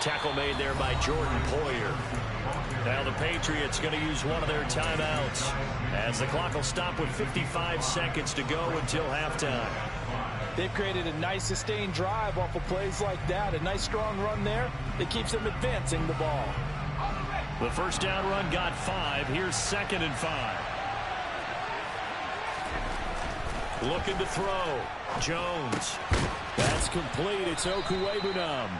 Tackle made there by Jordan Poyer. Now the Patriots going to use one of their timeouts as the clock will stop with 55 seconds to go until halftime. They've created a nice sustained drive off of plays like that. A nice strong run there that keeps them advancing the ball. The 1st down run got 5. Here's 2nd and 5. Looking to throw. Jones. That's complete. It's Okuwebunam.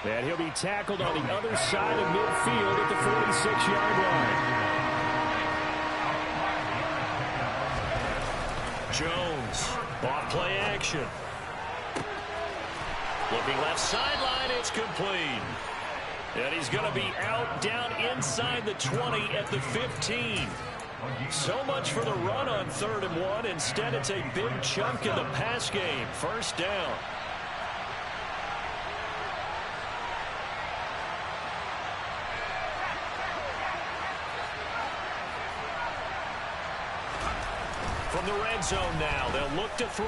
And he'll be tackled on the other side of midfield at the 46-yard line. Jones. Off play action. Looking left sideline. It's complete. And he's going to be out down inside the 20 at the 15. So much for the run on 3rd and 1. Instead, it's a big chunk in the pass game. 1st down. From the red zone now, they'll look to throw.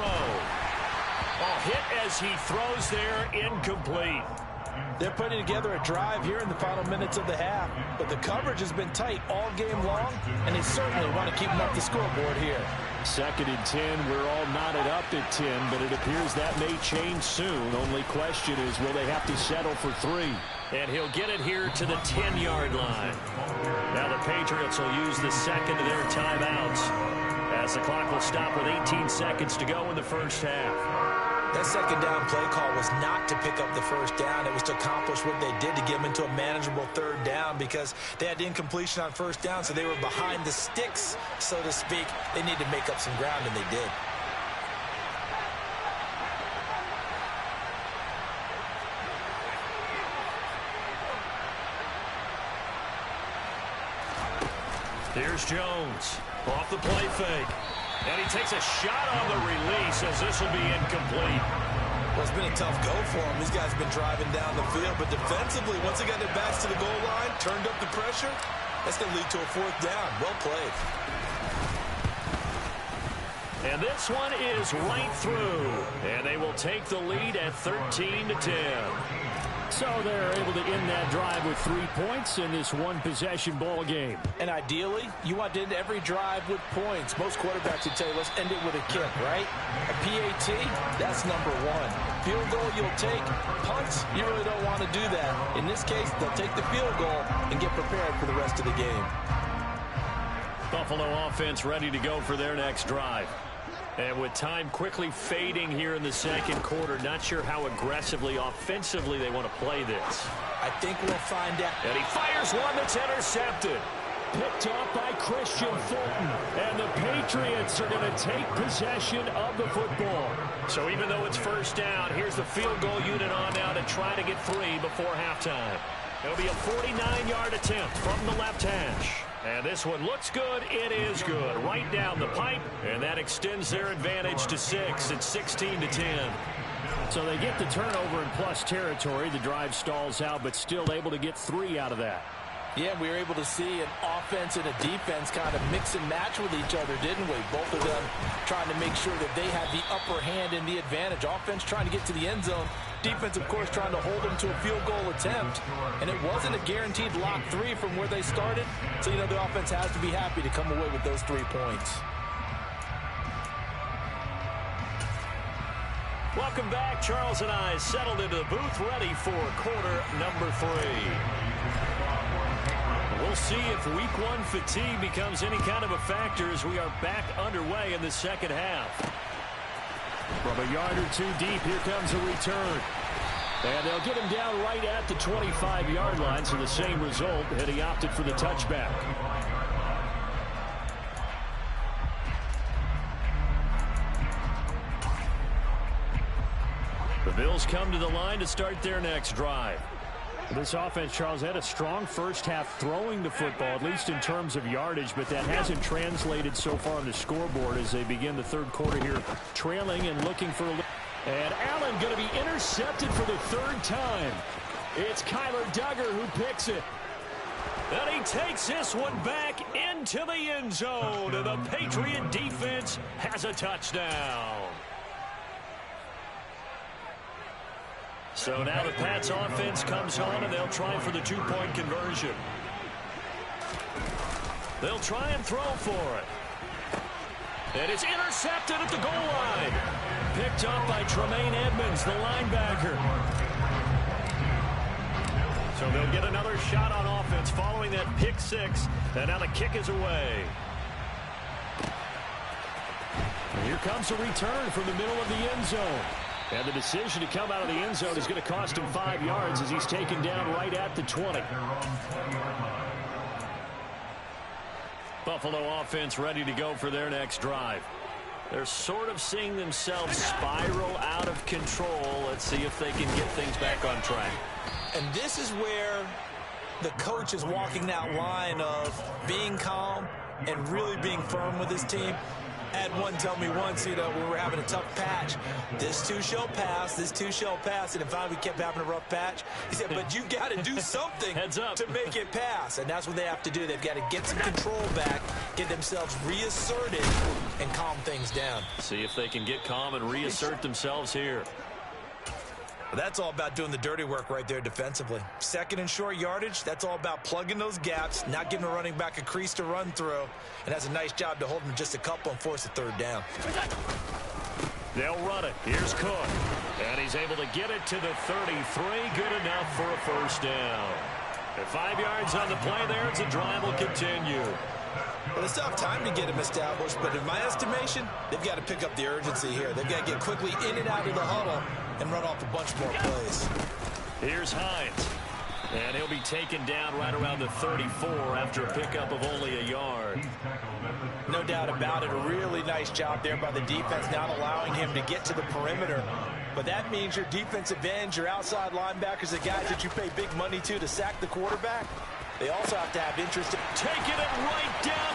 Hit as he throws there, incomplete. They're putting together a drive here in the final minutes of the half, but the coverage has been tight all game long, and they certainly want to keep them up the scoreboard here. 2nd and 10, we're all knotted up at 10, but it appears that may change soon. Only question is, will they have to settle for 3? And he'll get it here to the 10-yard line. Now the Patriots will use the 2nd of their timeouts as the clock will stop with 18 seconds to go in the 1st half. That 2nd down play call was not to pick up the 1st down. It was to accomplish what they did to get them into a manageable 3rd down because they had incompletion on 1st down, so they were behind the sticks, so to speak. They needed to make up some ground, and they did. Here's Jones off the play fake. And he takes a shot on the release as this will be incomplete. Well, it's been a tough go for him. These guys have been driving down the field. But defensively, once they got their backs to the goal line, turned up the pressure, that's going to lead to a 4th down. Well played. And this one is right through. And they will take the lead at 13-10. So they're able to end that drive with 3 points in this one-possession ball game. And ideally, you want to end every drive with points. Most quarterbacks would tell you, let's end it with a kick, right? A PAT, that's number 1. Field goal you'll take. Punts, you really don't want to do that. In this case, they'll take the field goal and get prepared for the rest of the game. Buffalo offense ready to go for their next drive. And with time quickly fading here in the second quarter, not sure how aggressively, offensively they want to play this. I think we'll find out. And he fires one that's intercepted. Picked off by Christian Fulton. And the Patriots are going to take possession of the football. So even though it's first down, here's the field goal unit on now to try to get 3 before halftime. It'll be a 49-yard attempt from the left hash. And this one looks good. It is good. Right down the pipe. And that extends their advantage to 6. It's 16-10. So they get the turnover in plus territory. The drive stalls out, but still able to get 3 out of that. Yeah, we were able to see an offense and a defense kind of mix and match with each other, didn't we? Both of them trying to make sure that they had the upper hand and the advantage. Offense trying to get to the end zone. Defense, of course, trying to hold them to a field goal attempt. And it wasn't a guaranteed lock 3 from where they started. So, you know, the offense has to be happy to come away with those 3 points. Welcome back. Charles and I settled into the booth ready for quarter number 3. We'll see if week 1 fatigue becomes any kind of a factor as we are back underway in the second half. From a yard or 2 deep, here comes a return. And they'll get him down right at the 25-yard line, so the same result, and he opted for the touchback. The Bills come to the line to start their next drive. This offense, Charles, had a strong first half throwing the football, at least in terms of yardage, but that hasn't translated so far on the scoreboard as they begin the third quarter here, trailing and looking for a... And Allen going to be intercepted for the 3rd time. It's Kyler Duggar who picks it. And he takes this one back into the end zone, and the Patriot defense has a touchdown. So now the Pats offense comes on, and they'll try for the 2-point conversion. They'll try and throw for it. And it's intercepted at the goal line. Picked up by Tremaine Edmonds, the linebacker. So they'll get another shot on offense following that pick 6. And now the kick is away. And here comes a return from the middle of the end zone. And the decision to come out of the end zone is going to cost him 5 yards as he's taken down right at the 20. Buffalo offense ready to go for their next drive. They're sort of seeing themselves spiral out of control. Let's see if they can get things back on track. And this is where the coach is walking that line of being calm and really being firm with his team. I had one tell me once, you know, when we were having a tough patch, this too shall pass, this too shall pass. And finally we kept having a rough patch. He said, but you got to do something to make it pass. And that's what they have to do. They've got to get some control back, get themselves reasserted, and calm things down. See if they can get calm and reassert themselves here. That's all about doing the dirty work right there defensively. Second and short yardage, that's all about plugging those gaps, not giving a running back a crease to run through, and has a nice job to hold them just a couple and force a 3rd down. They'll run it. Here's Cook. And he's able to get it to the 33. Good enough for a 1st down. At 5 yards on the play there, the drive will continue. Well, it's tough time to get him established, but in my estimation, they've got to pick up the urgency here. They've got to get quickly in and out of the huddle and run off a bunch more plays. Here's Hines. And he'll be taken down right around the 34 after a pickup of only a yard. No doubt about it. A really nice job there by the defense, not allowing him to get to the perimeter. But that means your defensive ends, your outside linebackers, the guys that you pay big money to sack the quarterback, they also have to have interest in taking it right down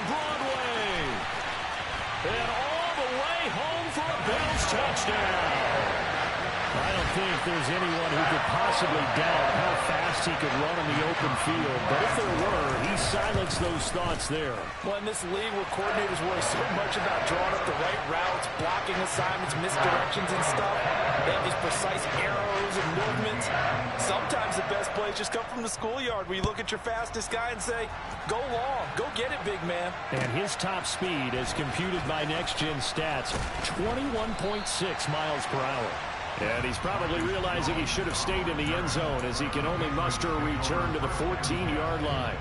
think there's anyone who could possibly doubt how fast he could run in the open field. But if there were, he silenced those thoughts there. Well, in this league where coordinators worry so much about drawing up the right routes, blocking assignments, misdirections and stuff, they have these precise arrows and movements. Sometimes the best plays just come from the schoolyard where you look at your fastest guy and say, go long, go get it, big man. And his top speed, as computed by Next Gen Stats, 21.6 miles per hour. And he's probably realizing he should have stayed in the end zone as he can only muster a return to the 14-yard line.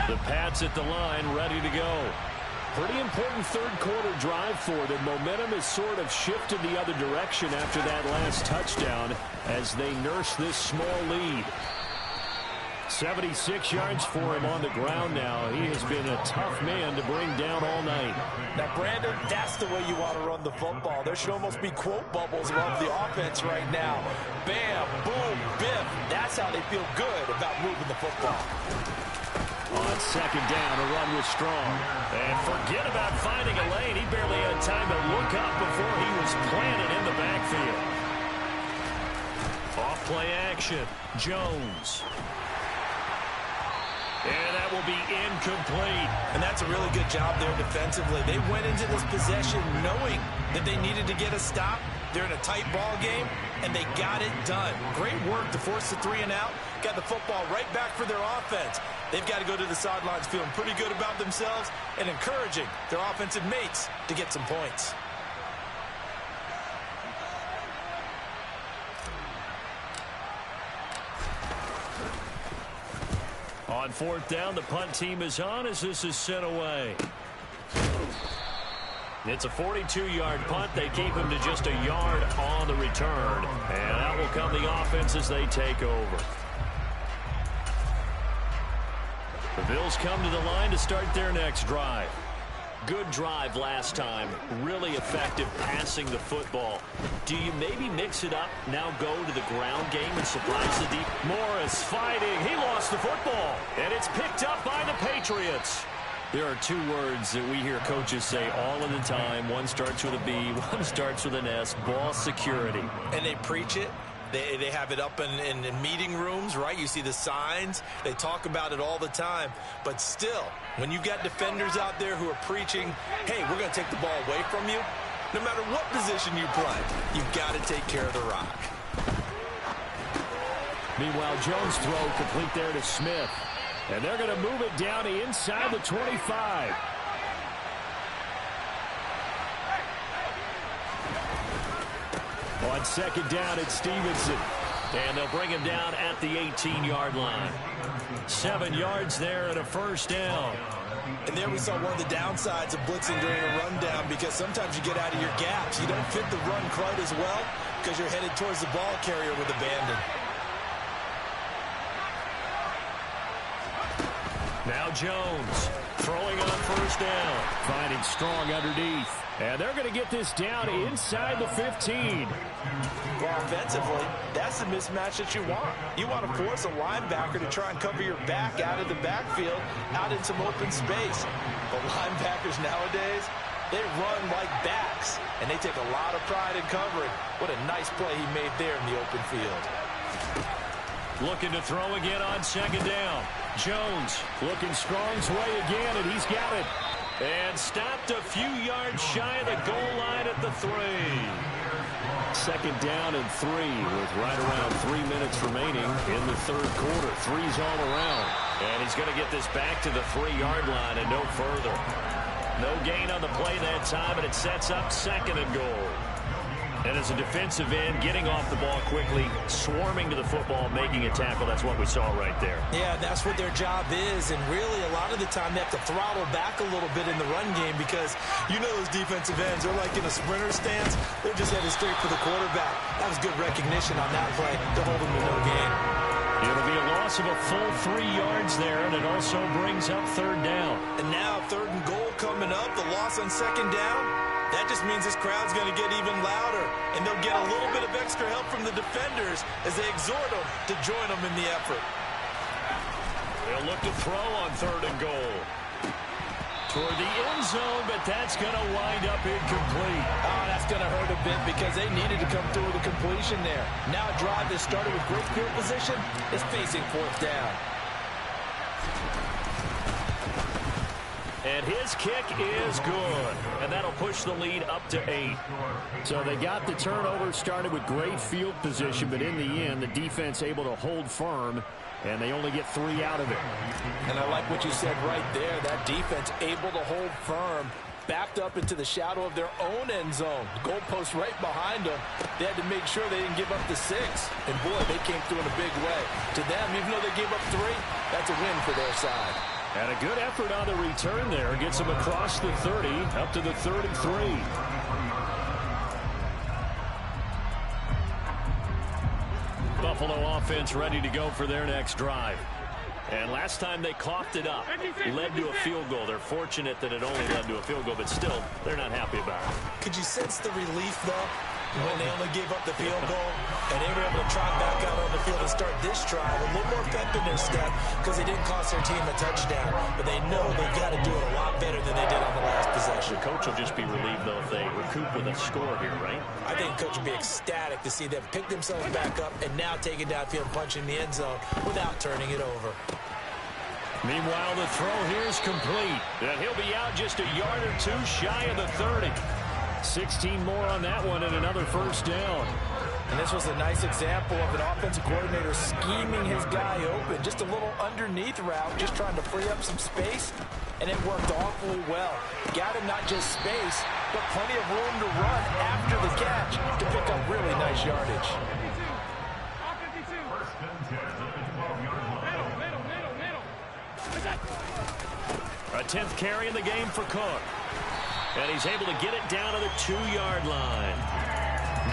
The Pats at the line, ready to go. Pretty important third-quarter drive for them. Momentum has sort of shifted the other direction after that last touchdown as they nurse this small lead. 76 yards for him on the ground now. He has been a tough man to bring down all night. Now, Brandon, that's the way you want to run the football. There should almost be quote bubbles above the offense right now. Bam, boom, biff. That's how they feel good about moving the football. On second down, a run was strong. And forget about finding a lane. He barely had time to look up before he was planted in the backfield. Off play action. Jones. And that will be incomplete. And that's a really good job there defensively. They went into this possession knowing that they needed to get a stop. They're in a tight ball game, and they got it done. Great work to force the 3 and out. Got the football right back for their offense. They've got to go to the sidelines feeling pretty good about themselves and encouraging their offensive mates to get some points. On fourth down, the punt team is on as this is sent away. It's a 42-yard punt. They keep him to just a yard on the return. And out will come the offense as they take over. The Bills come to the line to start their next drive. Good drive last time. Really effective passing the football. Do you maybe mix it up, now go to the ground game and surprise the deep? Morris fighting. He lost the football. And it's picked up by the Patriots. There are two words that we hear coaches say all of the time. One starts with a B, one starts with an S. Ball security. And they preach it. They have it up in meeting rooms, right? You see the signs. They talk about it all the time. But still, when you've got defenders out there who are preaching, hey, we're going to take the ball away from you, no matter what position you play, you've got to take care of the rock. Meanwhile, Jones' throw complete there to Smith. And they're going to move it down to inside the 25. On second down, it's Stevenson. And they'll bring him down at the 18-yard line. 7 yards there and a first down. And there we saw one of the downsides of blitzing during a rundown, because sometimes you get out of your gaps. You don't fit the run quite as well because you're headed towards the ball carrier with abandon. Now Jones throwing on first down. Finding strong underneath. And they're going to get this down inside the 15. Well, offensively, that's the mismatch that you want. You want to force a linebacker to try and cover your back out of the backfield, out in some open space. But linebackers nowadays, they run like backs, and they take a lot of pride in covering. What a nice play he made there in the open field. Looking to throw again on second down. Jones looking Strong's way again, and he's got it. And stopped a few yards shy of the goal line at the 3. Second down and 3 with right around 3 minutes remaining in the third quarter. 3's all around. And he's going to get this back to the 3-yard line and no further. No gain on the play that time, and it sets up second and goal. And as a defensive end, getting off the ball quickly, swarming to the football, making a tackle, that's what we saw right there. Yeah, that's what their job is. And really, a lot of the time, they have to throttle back a little bit in the run game because you know those defensive ends, they're like in a sprinter stance. They're just headed straight for the quarterback. That was good recognition on that play to hold them to no gain. It'll be a loss of a full 3 yards there, and it also brings up third down. And now third and goal coming up. The loss on second down. that just means this crowd's going to get even louder, and they'll get a little bit of extra help from the defenders as they exhort them to join them in the effort. They'll look to throw on 3rd and goal. Toward the end zone, but that's going to wind up incomplete. Oh, that's going to hurt a bit because they needed to come through with a completion there. Now a drive that started with great field position is facing 4th down. And his kick is good. And that'll push the lead up to 8. So they got the turnover started with great field position, but in the end, the defense able to hold firm, and they only get 3 out of it. And I like what you said right there. That defense able to hold firm, backed up into the shadow of their own end zone. Goalpost right behind them. They had to make sure they didn't give up the 6. And, boy, they came through in a big way. To them, even though they gave up 3, that's a win for their side. And a good effort on the return there. Gets them across the 30, up to the 33. Buffalo offense ready to go for their next drive. And last time they coughed it up, led to a field goal. They're fortunate that it only led to a field goal, but still, they're not happy about it. Could you sense the relief, though, when they only gave up the field goal and they were able to trot back out on the field and start this drive? A little more pep in their step because they didn't cost their team a touchdown, but they know they've got to do it a lot better than they did on the last possession. The coach will just be relieved, though, if they recoup with a score here, right? I think the coach would be ecstatic to see them pick themselves back up and now take it downfield and punch in the end zone without turning it over. Meanwhile, the throw here is complete. And he'll be out just a yard or 2 shy of the 30. 16 more on that one and another 1st down. And this was a nice example of an offensive coordinator scheming his guy open. Just a little underneath route, just trying to free up some space. And it worked awfully well. Got him not just space, but plenty of room to run after the catch to pick up really nice yardage. A 10th carry in the game for Cook. And he's able to get it down to the 2-yard line.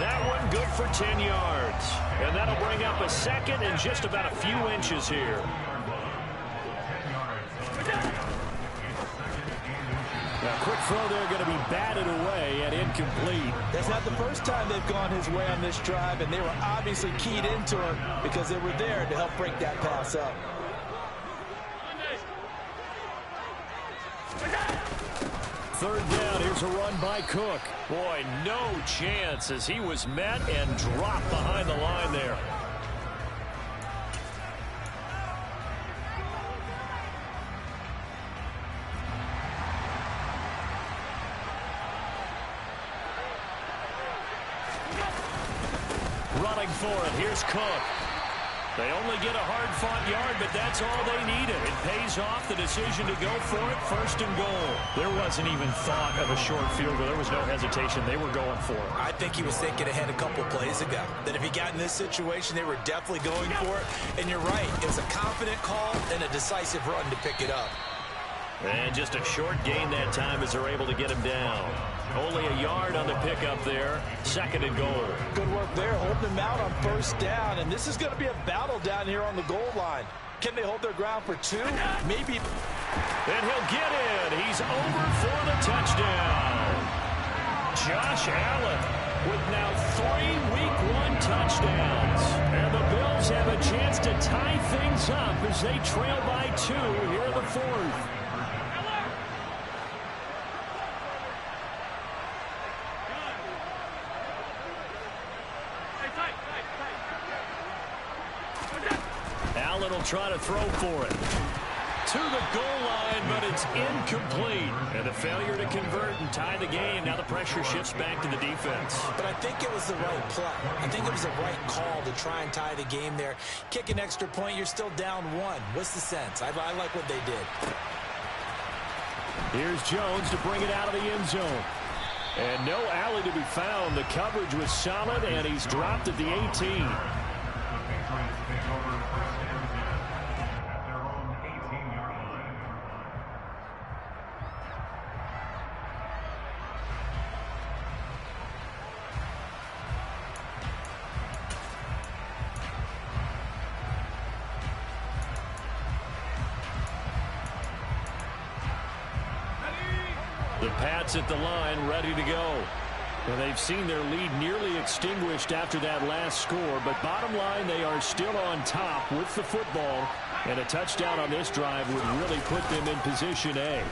That one good for 10 yards. And that'll bring up a 2nd and just about a few inches here. Now, quick throw there going to be batted away and incomplete. That's not the first time they've gone his way on this drive, and they were obviously keyed into him because they were there to help break that pass up. 3rd down, here's a run by Cook. Boy, no chance as he was met and dropped behind the line there. Running for it, here's Cook. They only get a hard-fought yard, but that's all they needed. It pays off the decision to go for it, 1st and goal. There wasn't even thought of a short field goal. There was no hesitation. They were going for it. I think he was thinking ahead a couple plays ago. That if he got in this situation, they were definitely going for it. And you're right. It was a confident call and a decisive run to pick it up. And just a short gain that time as they're able to get him down. Only a yard on the pickup there. 2nd and goal. Good work there, holding him out on 1st down. And this is going to be a battle down here on the goal line. Can they hold their ground for 2? Maybe. And he'll get in. He's over for the touchdown. Josh Allen with now 3 Week 1 touchdowns. And the Bills have a chance to tie things up as they trail by 2 here in the 4th. Allen will try to throw for it. To the goal line, but it's incomplete. And a failure to convert and tie the game. Now the pressure shifts back to the defense. But I think it was the right play. I think it was the right call to try and tie the game there. Kick an extra point, you're still down 1. What's the sense? I like what they did. Here's Jones to bring it out of the end zone. And no alley to be found. The coverage was solid, and he's dropped at the 18. The Pats at the line, ready to go. Well, they've seen their lead nearly extinguished after that last score, but bottom line, they are still on top with the football, and a touchdown on this drive would really put them in position A.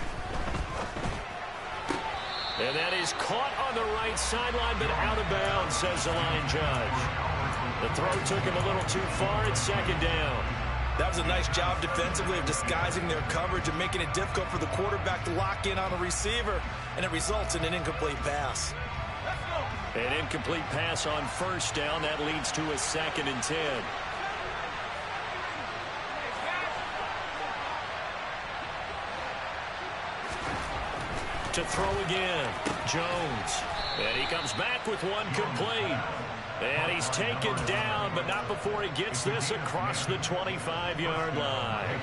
And that is caught on the right sideline, but out of bounds, says the line judge. The throw took him a little too far. It's second down. That was a nice job defensively of disguising their coverage and making it difficult for the quarterback to lock in on a receiver, and it results in an incomplete pass. An incomplete pass on first down. That leads to a 2nd and 10. To throw again, Jones. And he comes back with one complete. And he's taken down, but not before he gets this across the 25-yard line.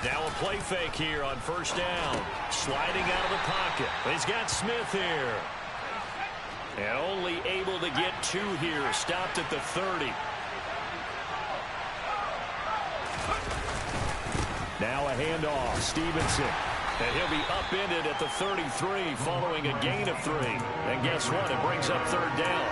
Now a play fake here on first down. Sliding out of the pocket. He's got Smith here. And only able to get 2 here. Stopped at the 30. Now a handoff. Stevenson. And he'll be upended at the 33 following a gain of 3. And guess what? It brings up 3rd down.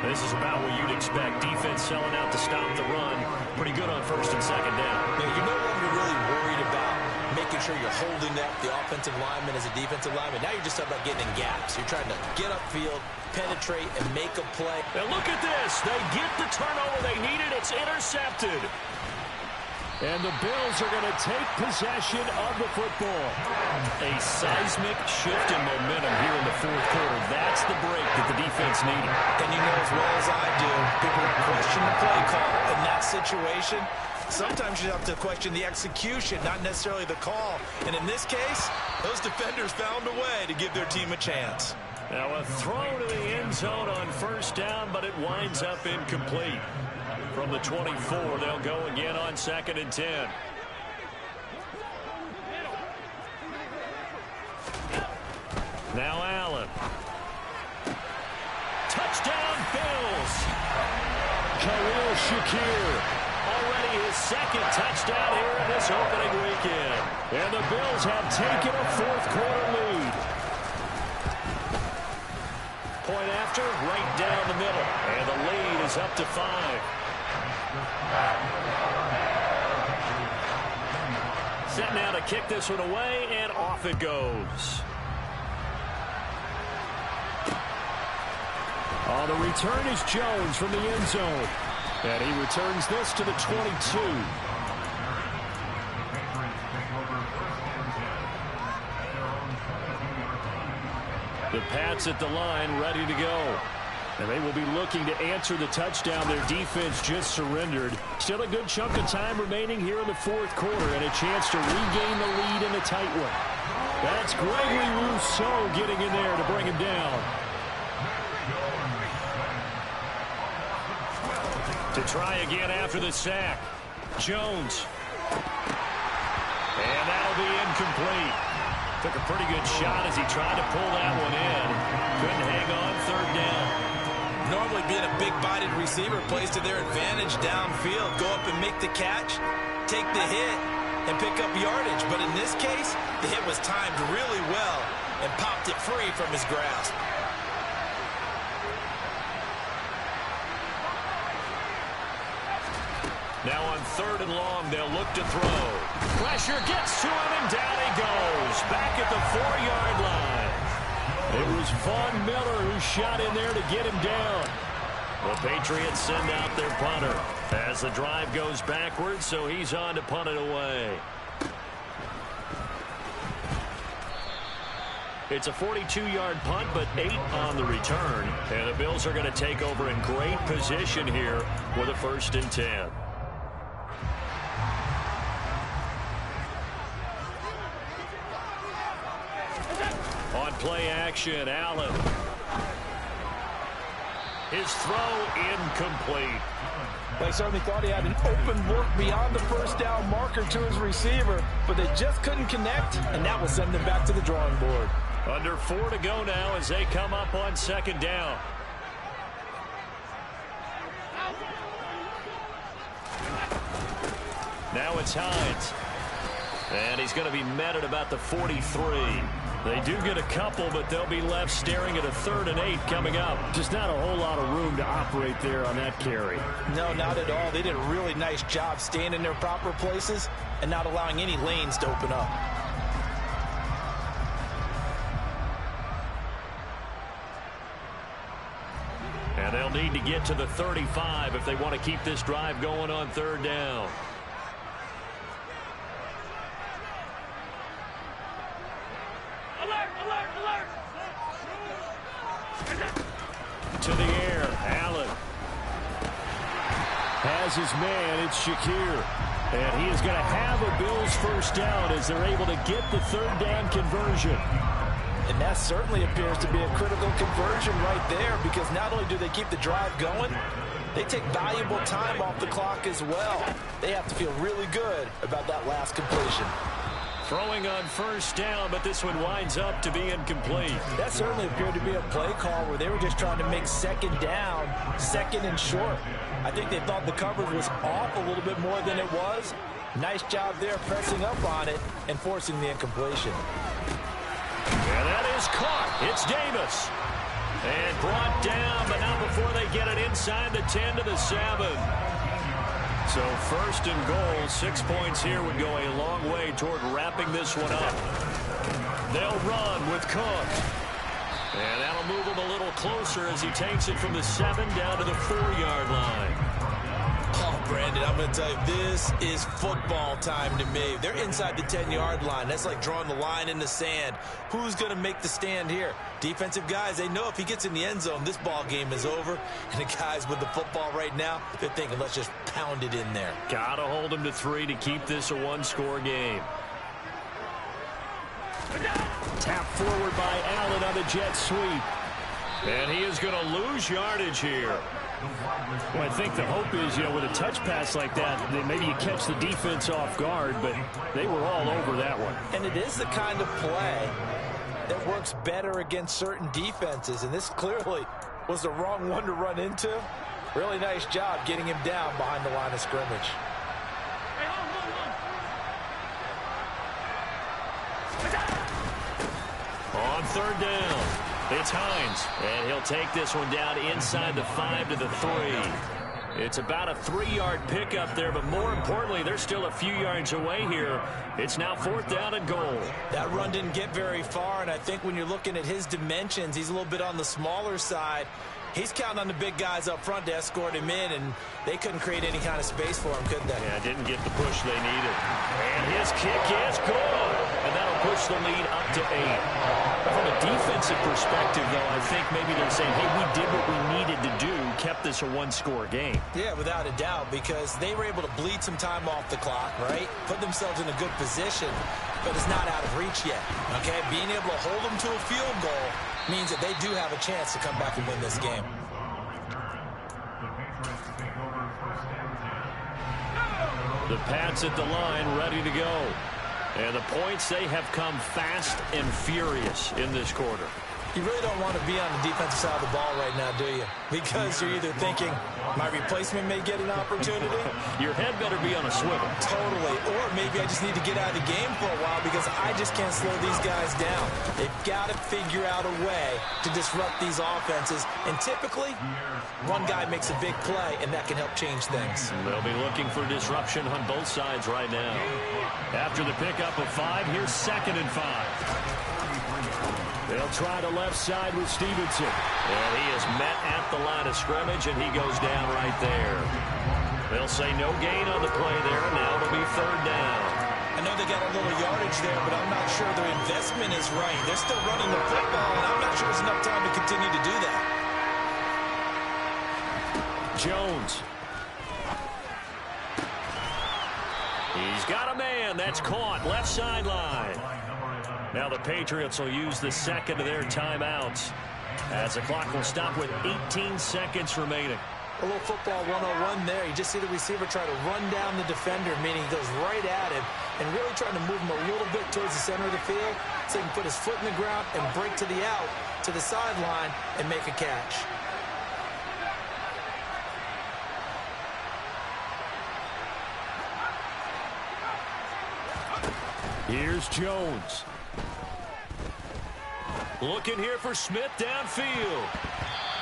This is about what you'd expect. Defense selling out to stop the run. Pretty good on 1st and 2nd down. You're no longer really worried about making sure you're holding up the offensive lineman as a defensive lineman. Now you're just about getting in gaps. You're trying to get upfield, penetrate, and make a play. And look at this. They get the turnover they needed. It's intercepted. And the Bills are going to take possession of the football. A seismic shift in momentum here in the 4th quarter. That's the break that the defense needed. And you know as well as I do, people question the play call in that situation. Sometimes you have to question the execution, not necessarily the call. And in this case, those defenders found a way to give their team a chance. Now a throw to the end zone on first down, but it winds up incomplete. From the 24, they'll go again on 2nd and 10. Now Allen. Touchdown Bills. Khalil Shakir. Already his 2nd touchdown here in this opening weekend. And the Bills have taken a 4th quarter lead. Point after, right down the middle. And the lead is up to 5. Set now to kick this one away, and off it goes. On the return is Jones from the end zone. And he returns this to the 22. The Pats at the line, ready to go. And they will be looking to answer the touchdown their defense just surrendered. Still a good chunk of time remaining here in the 4th quarter and a chance to regain the lead in a tight one. That's Gregory Rousseau getting in there to bring him down. To try again after the sack. Jones. And that'll be incomplete. Took a pretty good shot as he tried to pull that one in. Couldn't hang on 3rd down. Normally being a big-bodied receiver plays to their advantage downfield. Go up and make the catch, take the hit, and pick up yardage. But in this case, the hit was timed really well and popped it free from his grasp. Now on 3rd and long, they'll look to throw. Pressure gets to him, and down he goes. Back at the 4-yard line. It was Von Miller who shot in there to get him down. The Patriots send out their punter as the drive goes backwards, so he's on to punt it away. It's a 42-yard punt, but 8 on the return. And the Bills are going to take over in great position here with a 1st and 10. On play action, Allen. His throw incomplete. They certainly thought he had an open look beyond the 1st down marker to his receiver, but they just couldn't connect, and that will send them back to the drawing board. Under 4 to go now as they come up on 2nd down. it's Hines. And he's going to be met at about the 43. They do get a couple, but they'll be left staring at a 3rd and 8 coming up. Just not a whole lot of room to operate there on that carry. No, not at all. They did a really nice job staying in their proper places and not allowing any lanes to open up. And they'll need to get to the 35 if they want to keep this drive going on 3rd down. To the air, Allen has his man. It's Shakir, and he is going to have a Bills first down as they're able to get the 3rd down conversion. And that certainly appears to be a critical conversion right there, because not only do they keep the drive going, they take valuable time off the clock as well. They have to feel really good about that last completion. Throwing on first down, but this one winds up to be incomplete. That certainly appeared to be a play call where they were just trying to make 2nd down, 2nd and short. I think they thought the coverage was off a little bit more than it was. Nice job there pressing up on it and forcing the incompletion. And that is caught. It's Davis. And brought down, but not before they get it inside the 10 to the 7. So 1st and goal, 6 points here would go a long way toward wrapping this one up. They'll run with Cook. And that'll move him a little closer as he takes it from the 7 down to the 4-yard line. Oh, Brandon, I'm going to tell you, this is football time to me. They're inside the 10-yard line. That's like drawing the line in the sand. Who's going to make the stand here? Defensive guys, they know if he gets in the end zone, this ball game is over. And the guys with the football right now, they're thinking, let's just pound it in there. Got to hold him to 3 to keep this a 1-score game. Tap forward by Allen on the jet sweep. And he is going to lose yardage here. Well, I think the hope is, with a touch pass like that, maybe you catch the defense off guard, but they were all over that one. And it is the kind of play that works better against certain defenses, and this clearly was the wrong one to run into. Really nice job getting him down behind the line of scrimmage. On 3rd down, it's Hines, and he'll take this one down inside the 5 to the 3. It's about a 3-yard pickup there, but more importantly, they're still a few yards away here. It's now 4th down and goal. That run didn't get very far, and I think when you're looking at his dimensions, he's a little bit on the smaller side. He's counting on the big guys up front to escort him in, and they couldn't create any kind of space for him, could they? Yeah, didn't get the push they needed. And his kick is good, and that'll push the lead up to 8. From a defensive perspective, though, I think maybe they're saying, hey, we did what we needed to do, kept this a 1-score game. Yeah, without a doubt, because they were able to bleed some time off the clock, right? Put themselves in a good position, but it's not out of reach yet, okay? Being able to hold them to a field goal means that they do have a chance to come back and win this game. The Pats at the line, ready to go. And the points, they have come fast and furious in this quarter. You really don't want to be on the defensive side of the ball right now, do you? Because you're either thinking, my replacement may get an opportunity. Your head better be on a swivel. Totally. Or maybe I just need to get out of the game for a while because I just can't slow these guys down. They've got to figure out a way to disrupt these offenses. And typically, one guy makes a big play, and that can help change things. They'll be looking for disruption on both sides right now. After the pickup of 5, here's 2nd and 5. They'll try the left side with Stevenson. And he is met at the line of scrimmage, and he goes down right there. They'll say no gain on the play there, and now it'll be 3rd down. I know they got a little yardage there, but I'm not sure their investment is right. They're still running the football, and I'm not sure there's enough time to continue to do that. Jones. He's got a man. That's caught. Left sideline. Now the Patriots will use the 2nd of their timeouts as the clock will stop with 18 seconds remaining. A little football 101 there. You just see the receiver try to run down the defender, meaning he goes right at him and really trying to move him a little bit towards the center of the field so he can put his foot in the ground and break to the out, to the sideline, and make a catch. Here's Jones. Looking here for Smith downfield.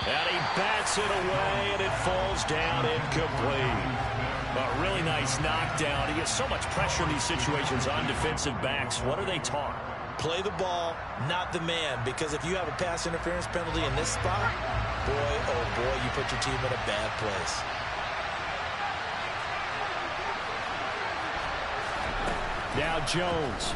And he bats it away, and it falls down incomplete. A really nice knockdown. He gets so much pressure in these situations on defensive backs. What are they taught? Play the ball, not the man. Because if you have a pass interference penalty in this spot, boy, oh boy, you put your team in a bad place. Now Jones.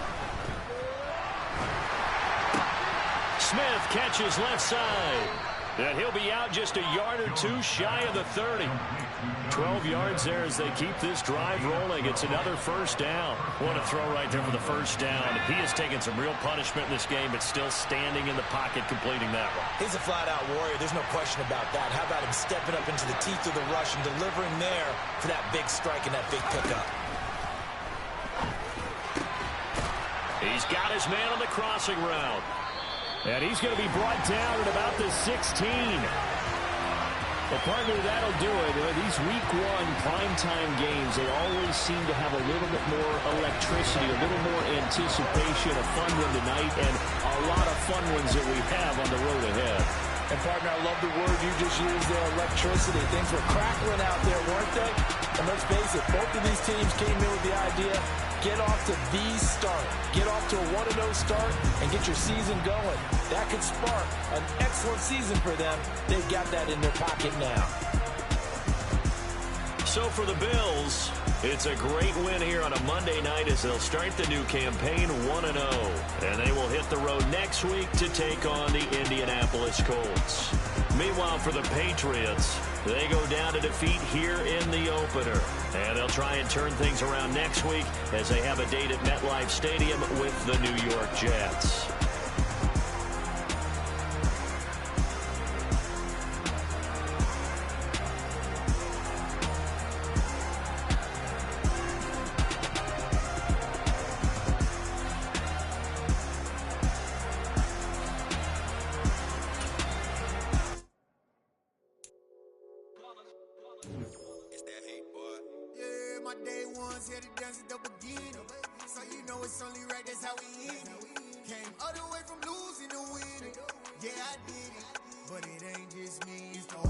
Smith catches left side. And he'll be out just a yard or two shy of the 30. 12 yards there as they keep this drive rolling. It's another first down. What a throw right there for the first down. He has taken some real punishment in this game, but still standing in the pocket completing that one. He's a flat-out warrior. There's no question about that. How about him stepping up into the teeth of the rush and delivering there for that big strike and that big pickup? He's got his man on the crossing route. And he's going to be brought down at about the 16. Well, partner, that'll do it. These week one primetime games, they always seem to have a little bit more electricity, a little more anticipation, a fun one tonight, and a lot of fun ones that we have on the road ahead. And, partner, I love the word you just used there, electricity. Things were crackling out there, weren't they? And let's face it, both of these teams came in with the idea, get off to the start. Get off to a 1-0 start and get your season going. That could spark an excellent season for them. They've got that in their pocket now. So for the Bills, it's a great win here on a Monday night as they'll start the new campaign 1-0. And they will hit the road next week to take on the Indianapolis Colts. Meanwhile, for the Patriots, they go down to defeat here in the opener. And they'll try and turn things around next week as they have a date at MetLife Stadium with the New York Jets. Yeah, I did it, but it ain't just me, it's the